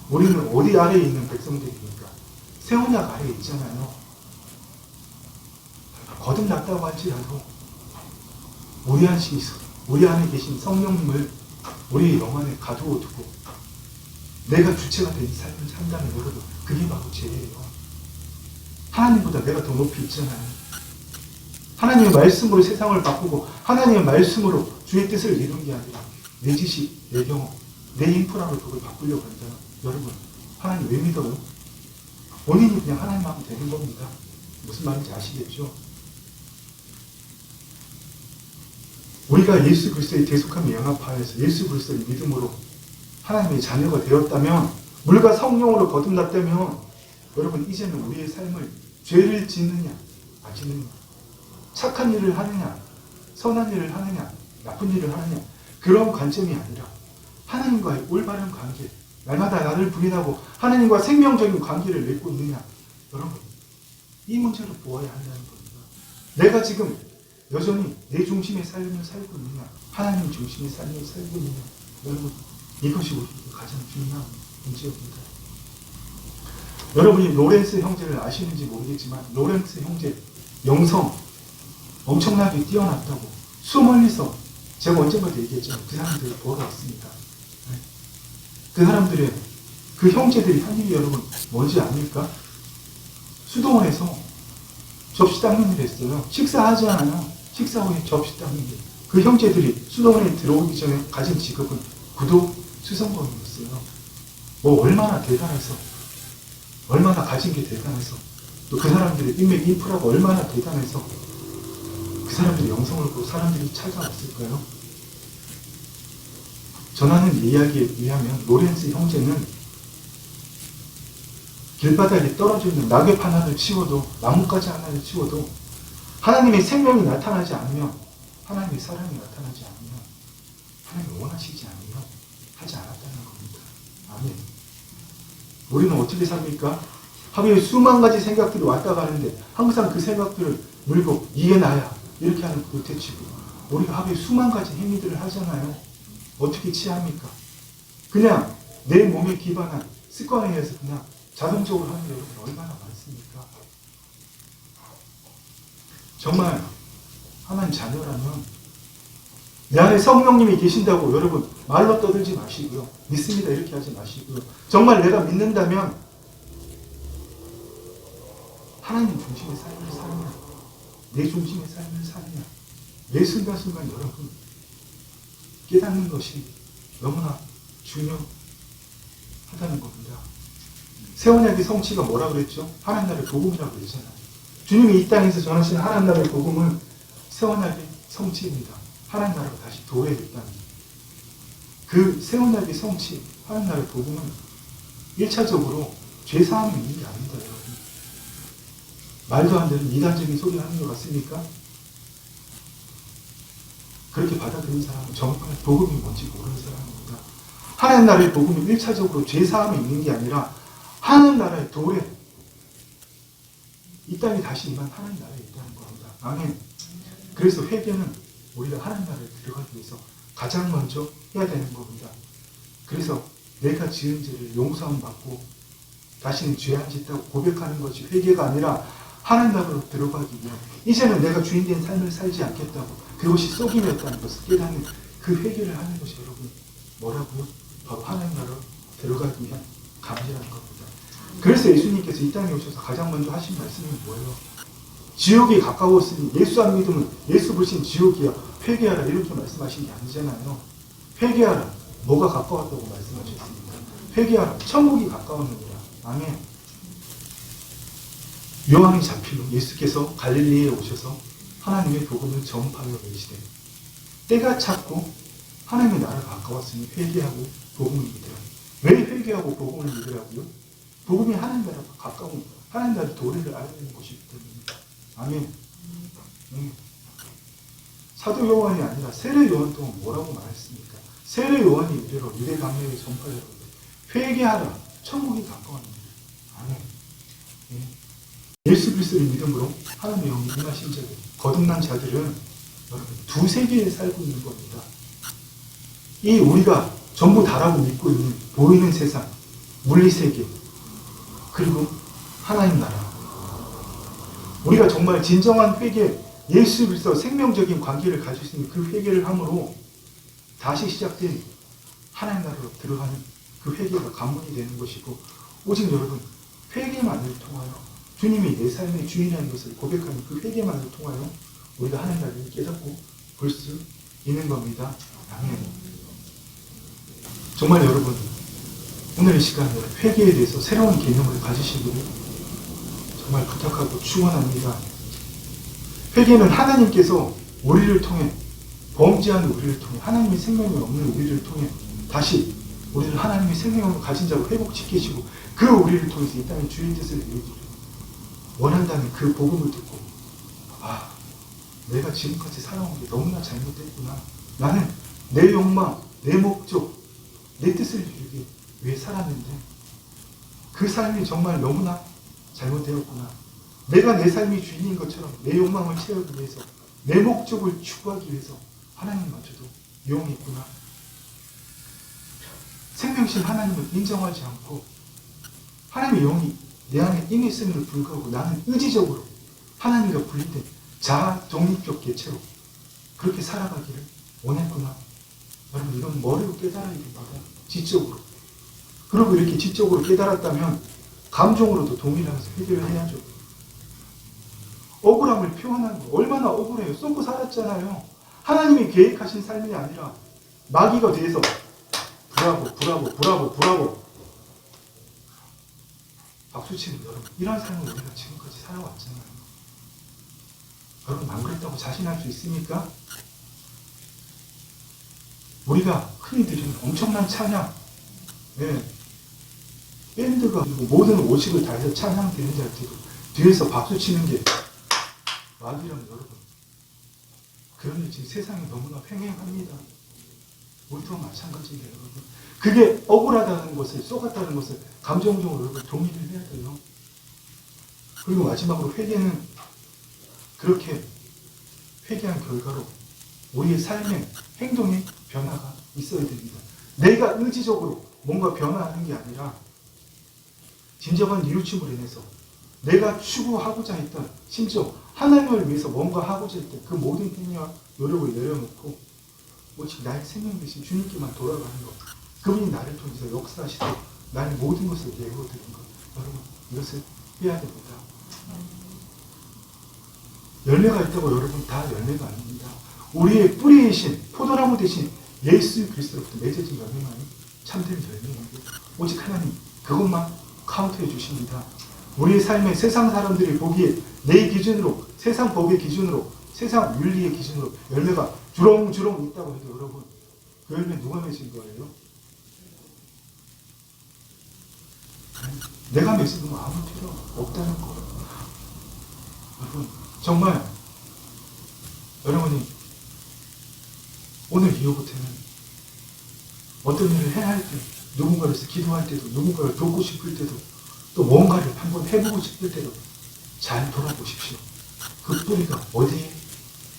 우리는 어디 아래에 있는 백성들입니까? 새 언약 아래에 있잖아요. 거듭났다고 할지라도 우리 안에 계신 성령님을 우리의 영 안에 가두어 두고 내가 주체가 된 삶을 산다는, 여러분 그게 바로 죄예요. 하나님보다 내가 더 높이 있잖아요. 하나님의 말씀으로 세상을 바꾸고 하나님의 말씀으로 주의 뜻을 이루는 게 아니라 내 지식, 내 경험, 내 인프라로 그걸 바꾸려고 한다. 여러분 하나님 왜 믿어요? 본인이 그냥 하나님 하면 되는 겁니다. 무슨 말인지 아시겠죠? 우리가 예수 그리스도의 대속함에 연합하여서 예수 그리스도의 믿음으로 하나님의 자녀가 되었다면, 물과 성령으로 거듭났다면, 여러분 이제는 우리의 삶을 죄를 짓느냐 안 짓느냐, 착한 일을 하느냐 선한 일을 하느냐 나쁜 일을 하느냐, 그런 관점이 아니라 하나님과의 올바른 관계, 날마다 나를 부인하고 하나님과 생명적인 관계를 맺고 있느냐. 여러분 이 문제로 보아야 한다는 겁니다. 내가 지금 여전히 내 중심의 삶을 살고 있느냐, 하나님 중심의 삶을 살고 있느냐, 여러분, 이것이 우리에게 가장 중요한 문제입니다. 여러분이 로렌스 형제를 아시는지 모르겠지만, 로렌스 형제 영성 엄청나게 뛰어났다고 수멀리서 제가 언젠가도 얘기했지만 그 사람들을 보러 왔습니다. 그 사람들의 그 형제들이 한 일이 여러분 뭔지 아닙니까? 수도원에서 접시 닦는 일을 했어요. 식사하지 않아요. 식사 후에 접시 닦는 일. 그 형제들이 수도원에 들어오기 전에 가진 직업은 구도 수성검이었어요. 뭐 얼마나 대단해서, 얼마나 가진 게 대단해서, 또 그 사람들의 인맥 인프라가 얼마나 대단해서 그 사람들의 영성을 보고 사람들이 찾아왔을까요? 전하는 이야기에 의하면 로렌스 형제는 길바닥에 떨어져 있는 낙엽 하나를 치워도, 나뭇가지 하나를 치워도 하나님의 생명이 나타나지 않으면, 하나님의 사랑이 나타나지 않으면, 하나님이 원하시지 않으면 하지 않았다는 겁니다. 아멘. 우리는 어떻게 삽니까? 하루에 수만 가지 생각들이 왔다 가는데 항상 그 생각들을 물고 이게 나야 이렇게 하는 도태치고, 우리가 하루에 수만 가지 행위들을 하잖아요. 어떻게 취합니까? 그냥 내 몸에 기반한 습관에 의해서 그냥 자동적으로 하는 여러분 얼마나 많습니까? 정말 하나님 자녀라면 내 안에 성령님이 계신다고 여러분 말로 떠들지 마시고요. 믿습니다 이렇게 하지 마시고요. 정말 내가 믿는다면 하나님 중심의 삶을 사느냐, 내 중심의 삶을 사느냐, 매 순간순간 여러분 깨닫는 것이 너무나 중요하다는 겁니다. 새언약의 성취가 뭐라 그랬죠? 하나님 나라의 복음이라고 그랬잖아요. 주님이 이 땅에서 전하신 하나님 나라의 복음은 새언약의 성취입니다. 하나님 나라가 다시 도래했다는 그 새언약의 성취, 하나님 나라의 복음은 1차적으로 죄사함이 있는 게 아닙니다, 여러분. 말도 안 되는 이단적인 소리 하는 것 같습니까? 그렇게 받아들인 사람은 정말 복음이 뭔지 모르는 사람입니다. 하나님 나라의 복음이 1차적으로 죄사함이 있는 게 아니라 하나님 나라의 도래, 이 땅에 다시 임한 하나님 나라에 있다는 겁니다. 아멘. 그래서 회개는 우리가 하나님 나라에 들어가기 위해서 가장 먼저 해야 되는 겁니다. 그래서 내가 지은 죄를 용서함 받고 다시는 죄 안 짓다고 고백하는 것이 회개가 아니라 하나님 나라로 들어가기 위한, 이제는 내가 주인된 삶을 살지 않겠다고, 그것이 속임이었다는 것을 깨닫는 그 회개를 하는 것이 여러분 뭐라고요? 바로 하나님 나라로 들어가기 위한 감지라는 겁니다. 그래서 예수님께서 이 땅에 오셔서 가장 먼저 하신 말씀이 뭐예요? 지옥이 가까웠으니 예수 안 믿으면 예수 불신 지옥이야, 회개하라, 이렇게 말씀하신 게 아니잖아요. 회개하라, 뭐가 가까웠다고 말씀하셨습니까? 회개하라, 천국이 가까웠느니라. 아멘. 요한이 잡힌 후 예수께서 갈릴리에 오셔서 하나님의 복음을 전파하여 계시되 때가 찼고 하나님의 나라가 가까웠으니 회개하고 복음을 믿으라. 왜 회개하고 복음을 믿으라고요? 복음이 하나님 나라가 가까운, 하나님 나라의 도래를 알리는 것이기 때문입니다. 아멘. 사도 요한이 아니라 세례 요한 또한 뭐라고 말했습니까? 세례 요한이 이르러 유대 강력에 전파하여 회개하라, 천국이 가까웠느니라. 아멘. 예수 그리스도를 믿음으로 하나님의 영이 임하신 자들, 거듭난 자들은 여러분 두세계에 살고 있는 겁니다. 이 우리가 전부 다라고 믿고 있는 보이는 세상, 물리세계, 그리고 하나님 나라. 우리가 정말 진정한 회개, 예수 그리스도와 생명적인 관계를 가질 수 있는 그 회개를 함으로 다시 시작된 하나님 나라로 들어가는 그 회개가 관문이 되는 것이고, 오직 여러분 회개만을 통하여 주님이 내 삶의 주인이라는 것을 고백하는 그 회개만을 통하여 우리가 하나님 나라를 깨닫고 볼 수 있는 겁니다. 아멘. 정말 여러분 오늘 이 시간에 회개에 대해서 새로운 개념을 가지시기를 정말 부탁하고 축원합니다. 회개는 하나님께서 우리를 통해, 범죄하는 우리를 통해, 하나님의 생명이 없는 우리를 통해 다시 우리를 하나님의 생명을 가진 자로 회복시키시고 그 우리를 통해서 이 땅의 주의 뜻을 이루기를 원한다는 그 복음을 듣고, 아, 내가 지금까지 살아온 게 너무나 잘못됐구나. 나는 내 욕망, 내 목적, 내 뜻을 이루기 위해 살았는데 그 삶이 정말 너무나 잘못되었구나. 내가 내 삶이 주인인 것처럼 내 욕망을 채우기 위해서, 내 목적을 추구하기 위해서 하나님마저도 이용했구나. 생명신 하나님을 인정하지 않고 하나님의 영이 내 안에 임히 있음에도 불구하고 나는 의지적으로 하나님과 분리된 자아 독립적 개체로 그렇게 살아가기를 원했구나. 여러분, 이건 머리로 깨달아야 됩니다. 지적으로. 그리고 이렇게 지적으로 깨달았다면 감정으로도 동일하면서 해결을 해야죠. 억울함을 표현하는 거 얼마나 억울해요. 쏘고 살았잖아요. 하나님이 계획하신 삶이 아니라 마귀가 뒤에서 브라보 박수치는 여러분, 이런 삶을 우리가 지금까지 살아왔잖아요. 여러분, 안 그랬다고 자신할 수 있습니까? 우리가 흔히 드리는 엄청난 찬양, 밴드가 모든 오직을 다해서 찬양 드리는 자 때도 뒤에서 박수치는 게 마귀라면 여러분, 그런 일 지금 세상에 너무나 횡행합니다. 우리도 마찬가지예요, 여러분. 그게 억울하다는 것을, 쏘갔다는 것을 감정적으로 여러분 동의를 해야 돼요. 그리고 마지막으로 회개는 그렇게 회개한 결과로 우리의 삶의 행동의 변화가 있어야 됩니다. 내가 의지적으로 뭔가 변화하는 게 아니라 진정한 뉘우침으로 인해서 내가 추구하고자 했던, 심지어 하나님을 위해서 뭔가 하고자 했던 그 모든 힘과 노력을 내려놓고 오직 나의 생명 대신 주님께만 돌아가는 것, 그분이 나를 통해서 역사하시도록 나의 모든 것을 내어드린 것, 여러분, 이것을 해야 됩니다. 열매가 있다고 여러분 다 열매가 아닙니다. 우리의 뿌리이신 포도나무 대신 예수 그리스도로부터 맺어진 열매만이 참된 열매입니다. 오직 하나님 그것만 카운트해 주십니다. 우리의 삶에 세상 사람들이 보기에 내 기준으로, 세상 법의 기준으로, 세상 윤리의 기준으로 열매가 주렁주렁 있다고 해도 여러분, 그 열매 누가 맺은 거예요? 내가 맺은 건 아무 필요 없다는 거예요. 여러분, 정말 여러분이 오늘 이후부터는 어떤 일을 해야 할 때, 누군가를 위해서 기도할 때도, 누군가를 돕고 싶을 때도, 또 뭔가를 한번 해보고 싶을 때도 잘 돌아보십시오. 그 뿌리가 어디에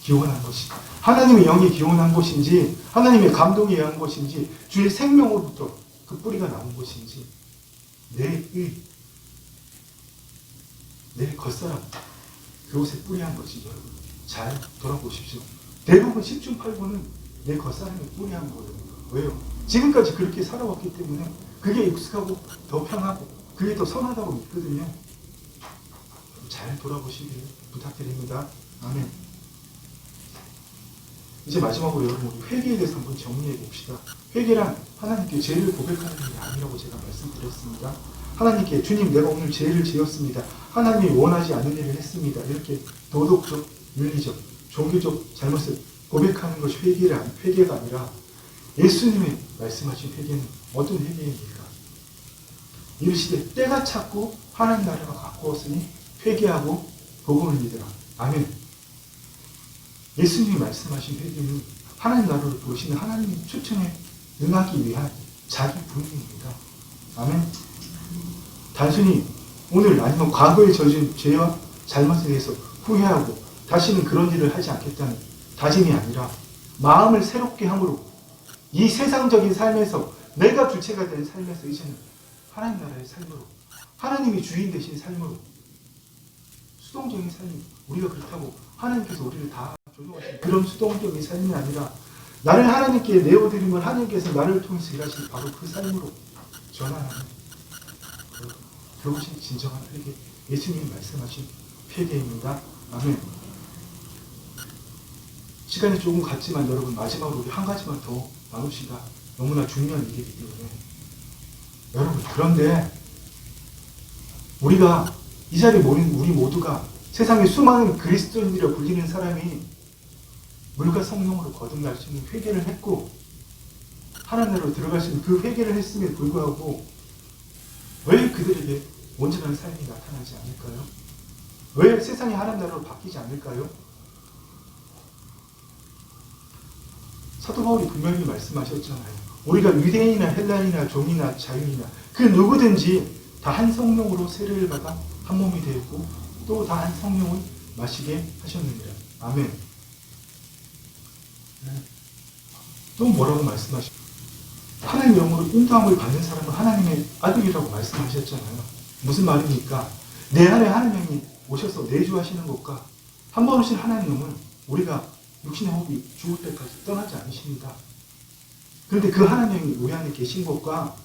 기원한 것이, 하나님의 영이 기원한 것인지, 하나님의 감동에 의한 것인지, 주의 생명으로부터 그 뿌리가 나온 것인지, 내 겉사람, 그곳에 뿌리한 것이 여러분 잘 돌아보십시오. 대부분 10중 8구는 내 겉사람에 뿌리한 거예요. 왜요? 지금까지 그렇게 살아왔기 때문에 그게 익숙하고 더 편하고 그게 더 선하다고 믿거든요. 잘 돌아보시길 부탁드립니다. 아멘. 이제 마지막으로 여러분, 우리 회개에 대해서 한번 정리해 봅시다. 회개란 하나님께 죄를 고백하는 일이 아니라고 제가 말씀드렸습니다. 하나님께 주님, 내가 오늘 죄를 지었습니다. 하나님이 원하지 않는 일을 했습니다. 이렇게 도덕적, 윤리적, 종교적 잘못을 고백하는 것이 회개가 아니라 예수님이 말씀하신 회개는 어떤 회개입니까? 이르시되 때가 찼고 하나님 나라가 가까웠으니 회개하고 복음을 믿으라. 아멘. 예수님이 말씀하신 회개는 하나님 나라를 부르시는 하나님의 초청에 응하기 위한 자기 부인입니다. 아멘. 단순히 오늘 아니면 과거에 저진 죄와 잘못에 대해서 후회하고 다시는 그런 일을 하지 않겠다는 다짐이 아니라 마음을 새롭게 함으로 이 세상적인 삶에서 내가 주체가 된 삶에서 이제는 하나님 나라의 삶으로, 하나님이 주인 되신 삶으로, 수동적인 삶이, 우리가 그렇다고 하나님께서 우리를 다 조종하시는 그런 수동적인 삶이 아니라 나를 하나님께 내어드림을 하나님께서 나를 통해서 일하시는 바로 그 삶으로 전환하는, 그것이 진정한 회개, 예수님이 말씀하신 회개입니다. 아멘. 시간이 조금 갔지만 여러분, 마지막으로 우리 한 가지만 더 나눕시다. 너무나 중요한 일이기 때문에. 여러분, 그런데 우리가 이 자리에 모인 우리 모두가 세상에 수많은 그리스도인이라 불리는 사람이 물과 성령으로 거듭날 수 있는 회개를 했고 하나님 나라로 들어갈 수 있는 그 회개를 했음에 불구하고 왜 그들에게 온전한 삶이 나타나지 않을까요? 왜 세상이 하나님 나라로 바뀌지 않을까요? 사도 바울이 분명히 말씀하셨잖아요. 우리가 유대인이나 헬라인이나 종이나 자유인이나 그 누구든지 다 한 성령으로 세례를 받아 한 몸이 되었고 또 다한 성령을 마시게 하셨느니라. 아멘. 또 뭐라고 말씀하시죠? 하나님의 영으로 인도함을 받는 사람은 하나님의 아들이라고 말씀하셨잖아요. 무슨 말입니까? 내 안에 하나님이 오셔서 내주하시는 것과 한 번 오신 하나님은 우리가 육신의 호흡이 죽을 때까지 떠나지 않으십니다. 그런데 그 하나님이 우리 안에 계신 것과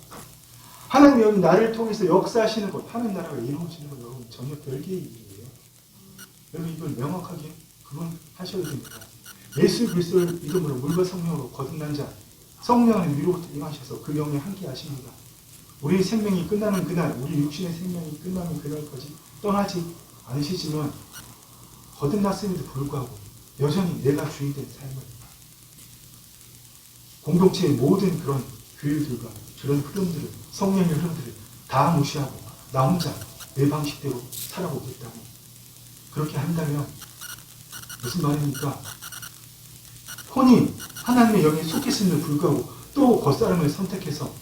하나님의 영이 나를 통해서 역사하시는 것, 하나님 나라가 이루어지는 것, 여러분 전혀 별개의 일이에요. 여러분 이걸 명확하게 구분하셔야 됩니다. 예수 그리스도를 이름으로 물과 성령으로 거듭난 자, 성령은 위로부터 임하셔서 그 영에 함께하십니다. 우리의 생명이 끝나는 그날, 우리 육신의 생명이 끝나는 그날까지 떠나지 않으시지만 거듭났음에도 불구하고 여전히 내가 주인된 삶을 공동체의 모든 그런 규율들과 그런 흐름들을, 성령의 흐름들을 다 무시하고 나 혼자 내 방식대로 살아보겠다고 그렇게 한다면 무슨 말입니까? 혼이 하나님의 영에 속했음에도 불구하고 또 겉사람을 선택해서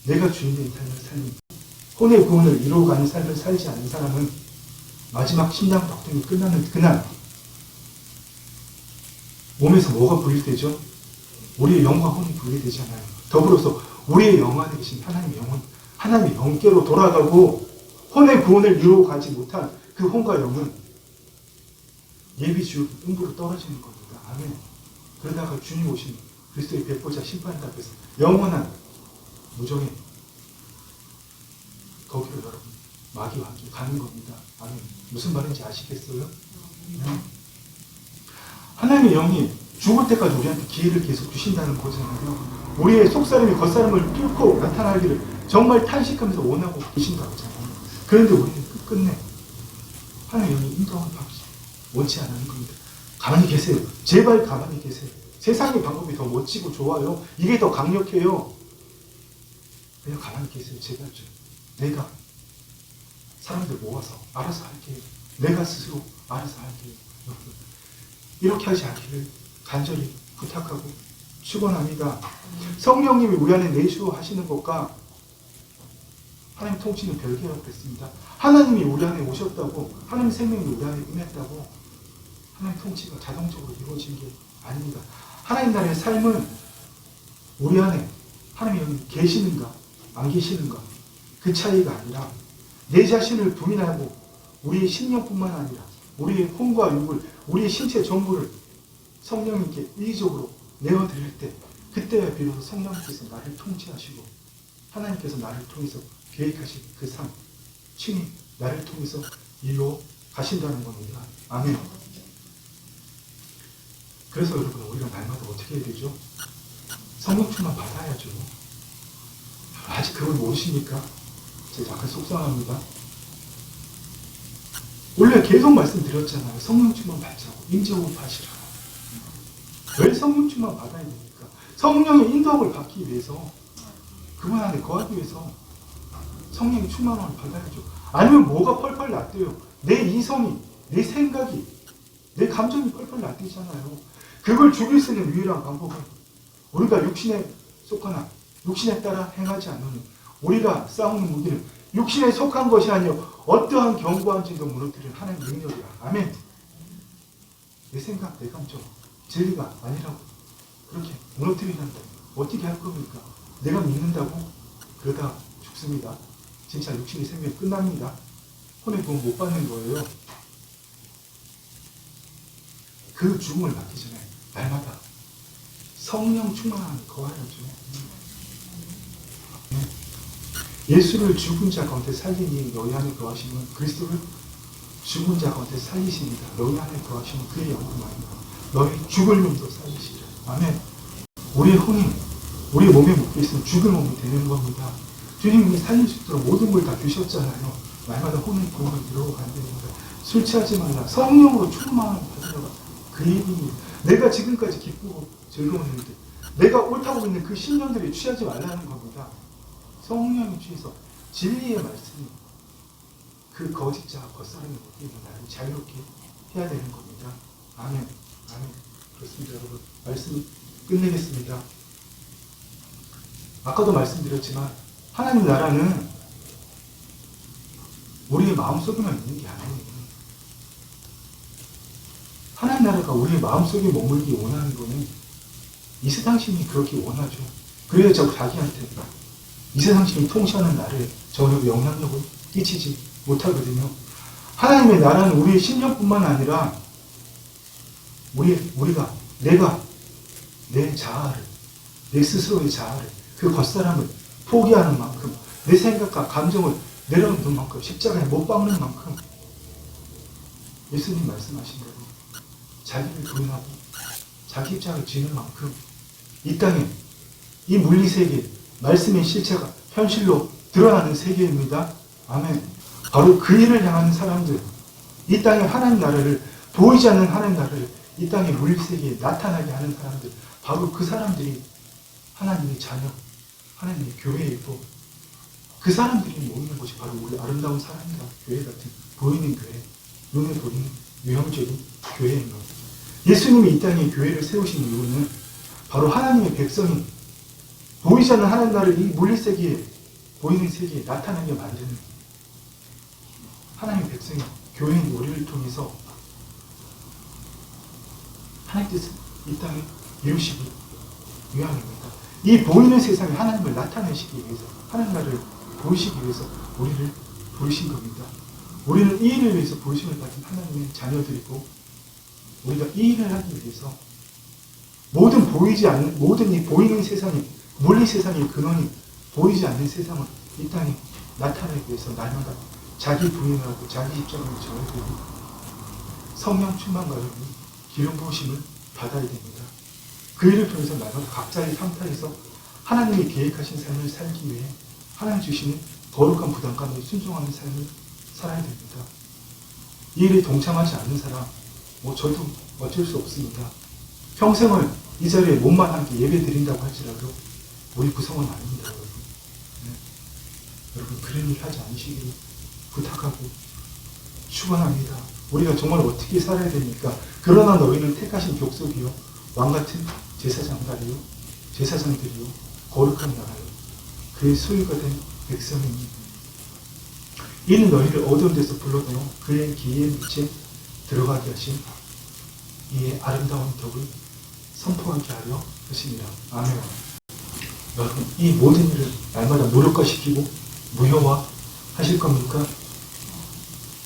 내가 주인된 삶을 살는 혼의 구원을 이루어가는 삶을 살지 않는 사람은 마지막 심장 박동이 끝나는 그날 몸에서 뭐가 분리되죠? 우리의 영과 혼이 분리되잖아요. 더불어서 우리의 영 안에 계신 하나님의 영은 하나님의 영께로 돌아가고 혼의 구원을 이루어가지 못한 그 혼과 영은 예비지옥 음부로 떨어지는 겁니다. 아멘. 그러다가 주님 오신 그리스도의 백보자 심판대 앞에서 영원한 무정의 거기로 여러분 마귀와 함께 가는 겁니다. 아멘. 무슨 말인지 아시겠어요? 하나님의 영이 죽을 때까지 우리한테 기회를 계속 주신다는 거잖아요. 우리의 속사람이 겉사람을 뚫고 나타나기를 정말 탄식하면서 원하고 계신다고 하잖아요. 그런데 우리는 끝끝내 하나님의 영이 인도함을 받지 원치 않는 겁니다. 가만히 계세요. 제발 가만히 계세요. 세상의 방법이 더 멋지고 좋아요. 이게 더 강력해요. 그냥 가만히 계세요. 제발 좀. 내가 사람들 모아서 알아서 할게요. 내가 스스로 알아서 할게요. 여러분. 이렇게 하지 않기를 간절히 부탁하고 축원합니다. 성령님이 우리 안에 내주하시는 것과 하나님 통치는 별개라고 그랬습니다. 하나님이 우리 안에 오셨다고, 하나님 생명이 우리 안에 임했다고 하나님 통치가 자동적으로 이루어진 게 아닙니다. 하나님 나라의 삶은 우리 안에 하나님이 계시는가 안 계시는가 그 차이가 아니라 내 자신을 부인하고 우리의 심령뿐만 아니라 우리의 혼과 육을, 우리의 신체 전부를 성령님께 의지적으로 내어드릴 때 그때야 비로소 성령님께서 나를 통치하시고 하나님께서 나를 통해서 계획하신 그 삶, 친히 나를 통해서 이루어 가신다는 겁니다. 아멘. 그래서 여러분 우리가 날마다 어떻게 해야 되죠? 성령 충만 받아야죠. 아직 그걸 모르십니까? 제가 약간 속상합니다. 원래 계속 말씀드렸잖아요. 성령 충만 받자고. 임재호흡 하시라. 왜 성령 충만 받아야 됩니까? 성령의 인도함을 받기 위해서 그분 안에 거하기 위해서 성령의 충만함을 받아야죠. 아니면 뭐가 펄펄 났대요. 내 이성이, 내 생각이, 내 감정이 펄펄 났대잖아요. 그걸 죽일 수 있는 유일한 방법은 우리가 육신에 속거나 육신에 따라 행하지 않는 우리가 싸우는 무기는 육신에 속한 것이 아니요 어떠한 견고한지도 무너뜨리는 하나님의 능력이라. 아멘. 내 생각, 내 감정, 진리가 아니라고 그렇게 무너뜨리는데 어떻게 할 겁니까? 내가 믿는다고 그러다 죽습니다. 진짜 육신의 생명이 끝납니다. 혼의 구원 못 받는 거예요. 그 죽음을 맞기 전에 날마다 성령 충만함을 거하야죠. 예수를 죽은 자 가운데 살리니 너희 안에 거하시면 그리스도를 죽은 자 가운데 살리십니다. 너희 안에 거하시면 그의 영광입니다. 너희 죽을 몸도 살리시리라. 아멘. 우리의 혼이 우리의 몸에 묶여 있으면 죽을 몸이 되는 겁니다. 주님이 살릴 수 있도록 모든 걸 다 주셨잖아요. 날마다 혼의 구원을 이루어가는 겁니다. 술 취하지 말라. 성령으로 충만함을 받으려가 그 얘기입니다. 내가 지금까지 기쁘고 즐거웠는데 내가 옳다고 믿는 그 신념들이 취하지 말라는 겁니다. 성령이 취해서 진리의 말씀이 그 거짓자와 겉사람이 못되는 나를 자유롭게 해야 되는 겁니다. 아멘. 아멘. 그렇습니다, 여러분. 말씀 끝내겠습니다. 아까도 말씀드렸지만 하나님 나라는 우리의 마음속에만 있는 게 아니에요. 나라가 우리의 마음속에 머물기 원하는 거는 이 세상 신이 그렇게 원하죠. 그래야 자기한테 이 세상 신이 통치하는 나를 전혀 영향력을 끼치지 못하거든요. 하나님의 나라는 우리의 심령뿐만 아니라 내가 내 자아를, 내 스스로의 자아를, 그 겉사람을 포기하는 만큼, 내 생각과 감정을 내려놓는 만큼, 십자가에 못 박는 만큼, 예수님 말씀하신 대로 자기를 부인하고 자기 입장을 지는 만큼 이 땅에 이 물리세계, 말씀의 실체가 현실로 드러나는 세계입니다. 아멘. 바로 그 일을 향하는 사람들, 이 땅의 하나님 나라를, 보이지 않는 하나님 나라를 이 땅의 물리세계에 나타나게 하는 사람들, 바로 그 사람들이 하나님의 자녀, 하나님의 교회이고, 그 사람들이 모이는 곳이 바로 우리 아름다운 사랑과 교회 같은 보이는 교회, 눈에 보이는 유형적인 교회인 것. 예수님이 이 땅에 교회를 세우신 이유는 바로 하나님의 백성이 보이지 않는 하나님 나라를 이 물리세계에, 보이는 세계에 나타나게 만드는 하나님의 백성이 교회인 우리를 통해서 하나님 뜻을 이 땅에 이루시기 위함입니다. 이 보이는 세상에 하나님을 나타내시기 위해서, 하나님 나라를 보이시기 위해서 우리를 부르신 겁니다. 우리는 이 일을 위해서 부르심을 받은 하나님의 자녀들이고, 우리가 이 일을 하기 위해서 모든 이 보이는 세상이, 물리 세상의 근원이 보이지 않는 세상을 이 땅에 나타내기 위해서 날마다 자기 부인을 하고 자기 입장을 정해두고 성령 충만과 기름 부으심을 받아야 됩니다. 그 일을 통해서 날마다 각자의 상태에서 하나님이 계획하신 삶을 살기 위해 하나님 주시는 거룩한 부담감에 순종하는 삶을 살아야 됩니다. 이 일에 동참하지 않는 사람, 저도 어쩔 수 없습니다. 평생을 이 자리에 몸만 함께 예배 드린다고 할지라도 우리 구성은 아닙니다, 여러분. 네. 여러분, 그런 일 하지 않으시기를 부탁하고 축원합니다. 우리가 정말 어떻게 살아야 됩니까? 그러나 너희는 택하신 족속이요, 왕같은 제사장들이요, 거룩한 나라요, 그의 소유가 된 백성입니다. 이는 너희를 어두운 데서 불러내어 그의 기이의 빛에 들어가게 하신 이의 아름다운 덕을 선포하게 하려 하십니다. 아멘. 여러분, 이 모든 일을 날마다 무력화시키고 무효화 하실 겁니까?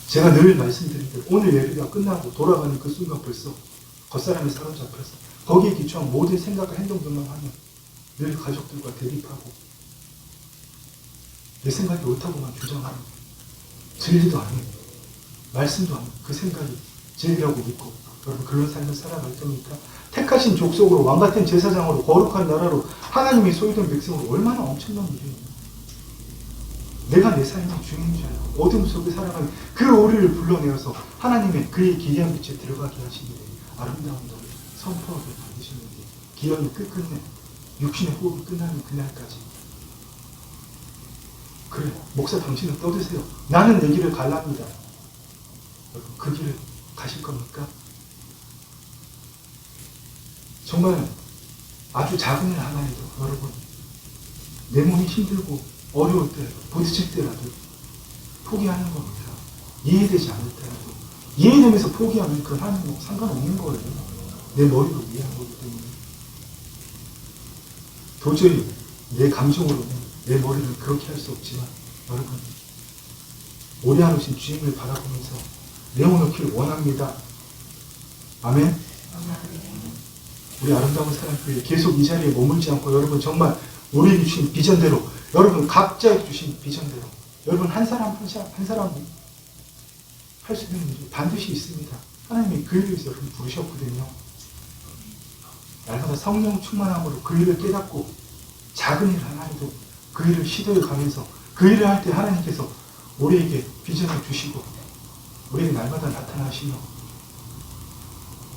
제가 늘 말씀드린 오늘 예배가 끝나고 돌아가는 그 순간 벌써 겉사람이 사로잡혀서 거기에 기초한 모든 생각과 행동들만 하면 늘 가족들과 대립하고 내 생각이 옳다고만 주장하는, 진리도 아니고 말씀도 아니고 그 생각이 진리라고 믿고, 여러분 그런 삶을 살아갈 겁니까? 택하신 족속으로, 왕같은 제사장으로, 거룩한 나라로, 하나님이 소유된 백성으로, 얼마나 엄청난 일이에요. 내가 내 삶의 주인인 줄 알고 어둠 속에 살아가는 그 우리를 불러내어서 하나님의 그의 기이한 빛에 들어가게 하시니 아름다운 너를 선포하게 만드시는데, 기현이 끝끝내 육신의 호흡이 끝나는 그날까지, 그래 목사 당신은 떠드세요, 나는 내 길을 갈랍니다. 여러분 그 길을 가실 겁니까? 정말 아주 작은 일 하나에도 여러분 내 몸이 힘들고 어려울 때라도, 부딪힐 때라도 포기하는 겁니다. 이해되지 않을 때라도. 이해되면서 포기하면 그 하나님은 상관없는 거예요. 내 머리로 이해한 거기 때문에. 도저히 내 감정으로는 내 머리는 그렇게 할 수 없지만, 여러분 오래 하신 주님을 바라보면서 내어놓기를 원합니다. 아멘. 우리 아름다운 사람들이 계속 이 자리에 머물지 않고, 여러분 정말 우리에게 주신 비전대로, 여러분 각자에게 주신 비전대로, 여러분 한 사람 한 사람 할 수 있는 일이 반드시 있습니다. 하나님이 그 일을 위해서 여러분 부르셨거든요. 날마다 성령 충만함으로 그 일을 깨닫고 작은 일 하나에도 그 일을 시도해 가면서 그 일을 할 때 하나님께서 우리에게 비전을 주시고 우리에게 날마다 나타나시며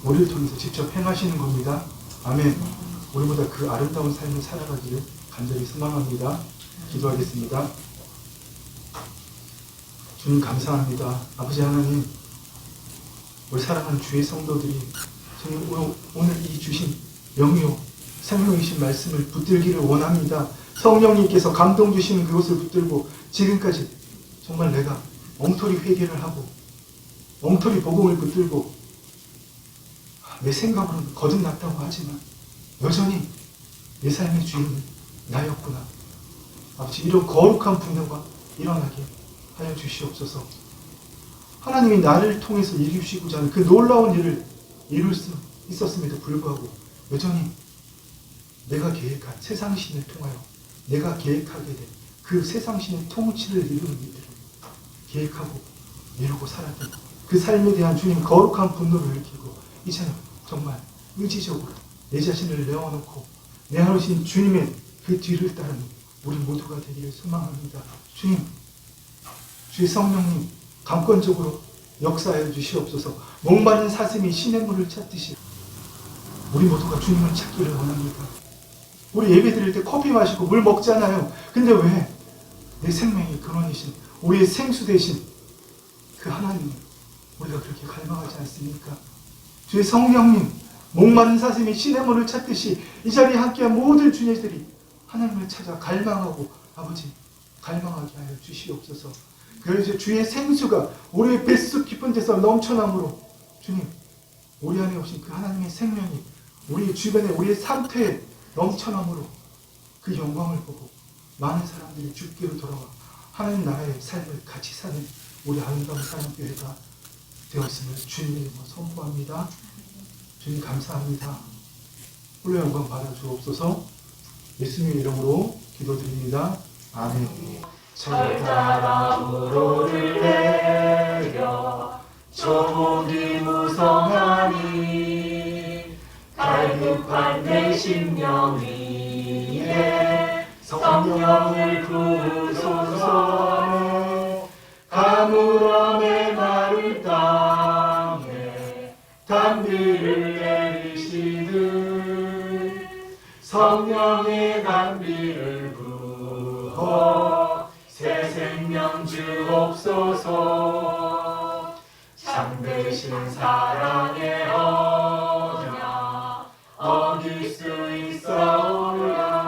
우리를 통해서 직접 행하시는 겁니다. 아멘. 우리보다 그 아름다운 삶을 살아가기를 간절히 소망합니다. 기도하겠습니다. 주님 감사합니다. 아버지 하나님, 우리 사랑하는 주의 성도들이 주님 오늘 이 주신 영요 생명이신 말씀을 붙들기를 원합니다. 성령님께서 감동 주시는 그것을 붙들고 지금까지 정말 내가 엉터리 회개를 하고 엉터리 복음을 붙들고 내 생각으로는 거듭났다고 하지만 여전히 내 삶의 주인은 나였구나. 아버지, 이런 거룩한 분노가 일어나게 하여 주시옵소서. 하나님이 나를 통해서 이루시고자 하는 그 놀라운 일을 이룰 수 있었음에도 불구하고 여전히 내가 계획한 세상신을 통하여 내가 계획하게 된 그 세상신의 통치를 이루는 일들을 계획하고 이루고 살았던 그 삶에 대한 주님 거룩한 분노를 느끼고 이제는 정말 의지적으로 내 자신을 내어놓고 내 하루신 주님의 그 뒤를 따르는 우리 모두가 되기를 소망합니다. 주님, 주의 성령님 감권적으로 역사하여 주시옵소서. 목마른 사슴이 시냇물을 찾듯이 우리 모두가 주님을 찾기를 원합니다. 우리 예배 드릴 때 커피 마시고 물 먹잖아요. 근데 왜 내 생명의 근원이신 우리의 생수 되신 그 하나님을 우리가 그렇게 갈망하지 않습니까? 주의 성령님, 목마른 사슴이 시냇물을 찾듯이 이 자리에 함께한 모든 주님들이 하나님을 찾아 갈망하고 아버지 갈망하게 하여 주시옵소서. 그래서 주의 생수가 우리의 뱃속 깊은 데서 넘쳐남으로 주님, 우리 안에 오신 그 하나님의 생명이 우리 주변에 우리의 상태에 넘쳐남으로 그 영광을 보고 많은 사람들이 주께로 돌아와 하나님 나라의 삶을 같이 사는 우리 아름다운 사랑교회가 되었음을 주님의 이름으로 선포합니다. 주님 감사합니다. 홀로 영광 받아 주옵소서. 예수님의 이름으로 기도드립니다. 아멘. 철자랑으로를 내려 조목이 무성하니 갈급한 내 심령 위에 성령을 부으소서. 가물어내 마른 땅에 단비를 내리시듯 성령의 단비를 부어 새 생명 주옵소서. 참되신 사랑의 언약 어길 수 있사오랴.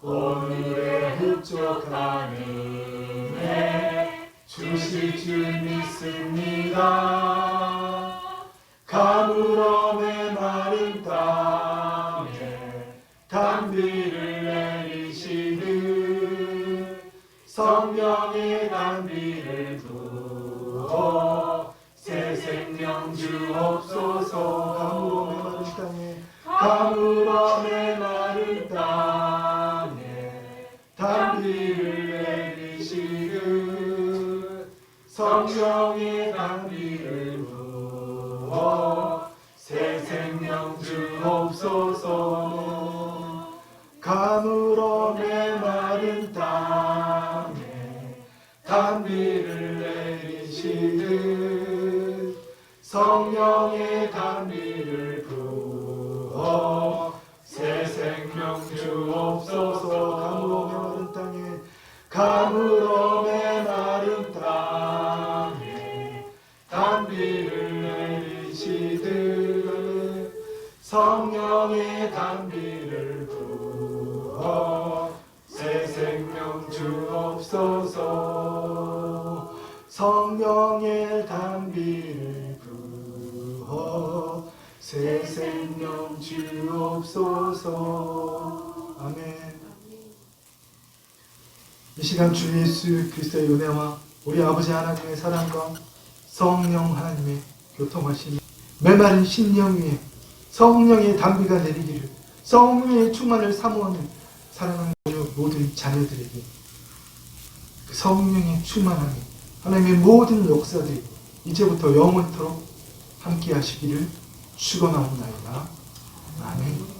오늘의 흡족한 은혜 주실 줄 믿습니다. 가물어내 마른 땅에 단비를 내리시듯 성령의 단비를 부어 새 생명 주옵소서. 가물어내 마른 땅에 단비를 내리시듯 성령의 단비를 부어 새 생명 주옵소서. 가물어내 마른 땅에 단비를 내리시듯 성령의 단비를 부어 새 생명 주옵소서. 가물어내 마른 땅에 단비를 내리시듯 성령의 단비를 부어 새 생명 주옵소서. 성령의 단비를 부어 새 생명 주옵소서. 아멘. 이 시간 주 예수 그리스도의 은혜와 우리 아버지 하나님의 사랑과 성령 하나님의 교통하심이 메마른 심령 위에 성령의 단비가 내리기를 성령의 충만을 사모하는 사랑하는 모든 자녀들에게 그 성령의 충만함이 하나님의 모든 역사들이 이제부터 영원토록 함께 하시기를 축원하옵나이다. 아멘.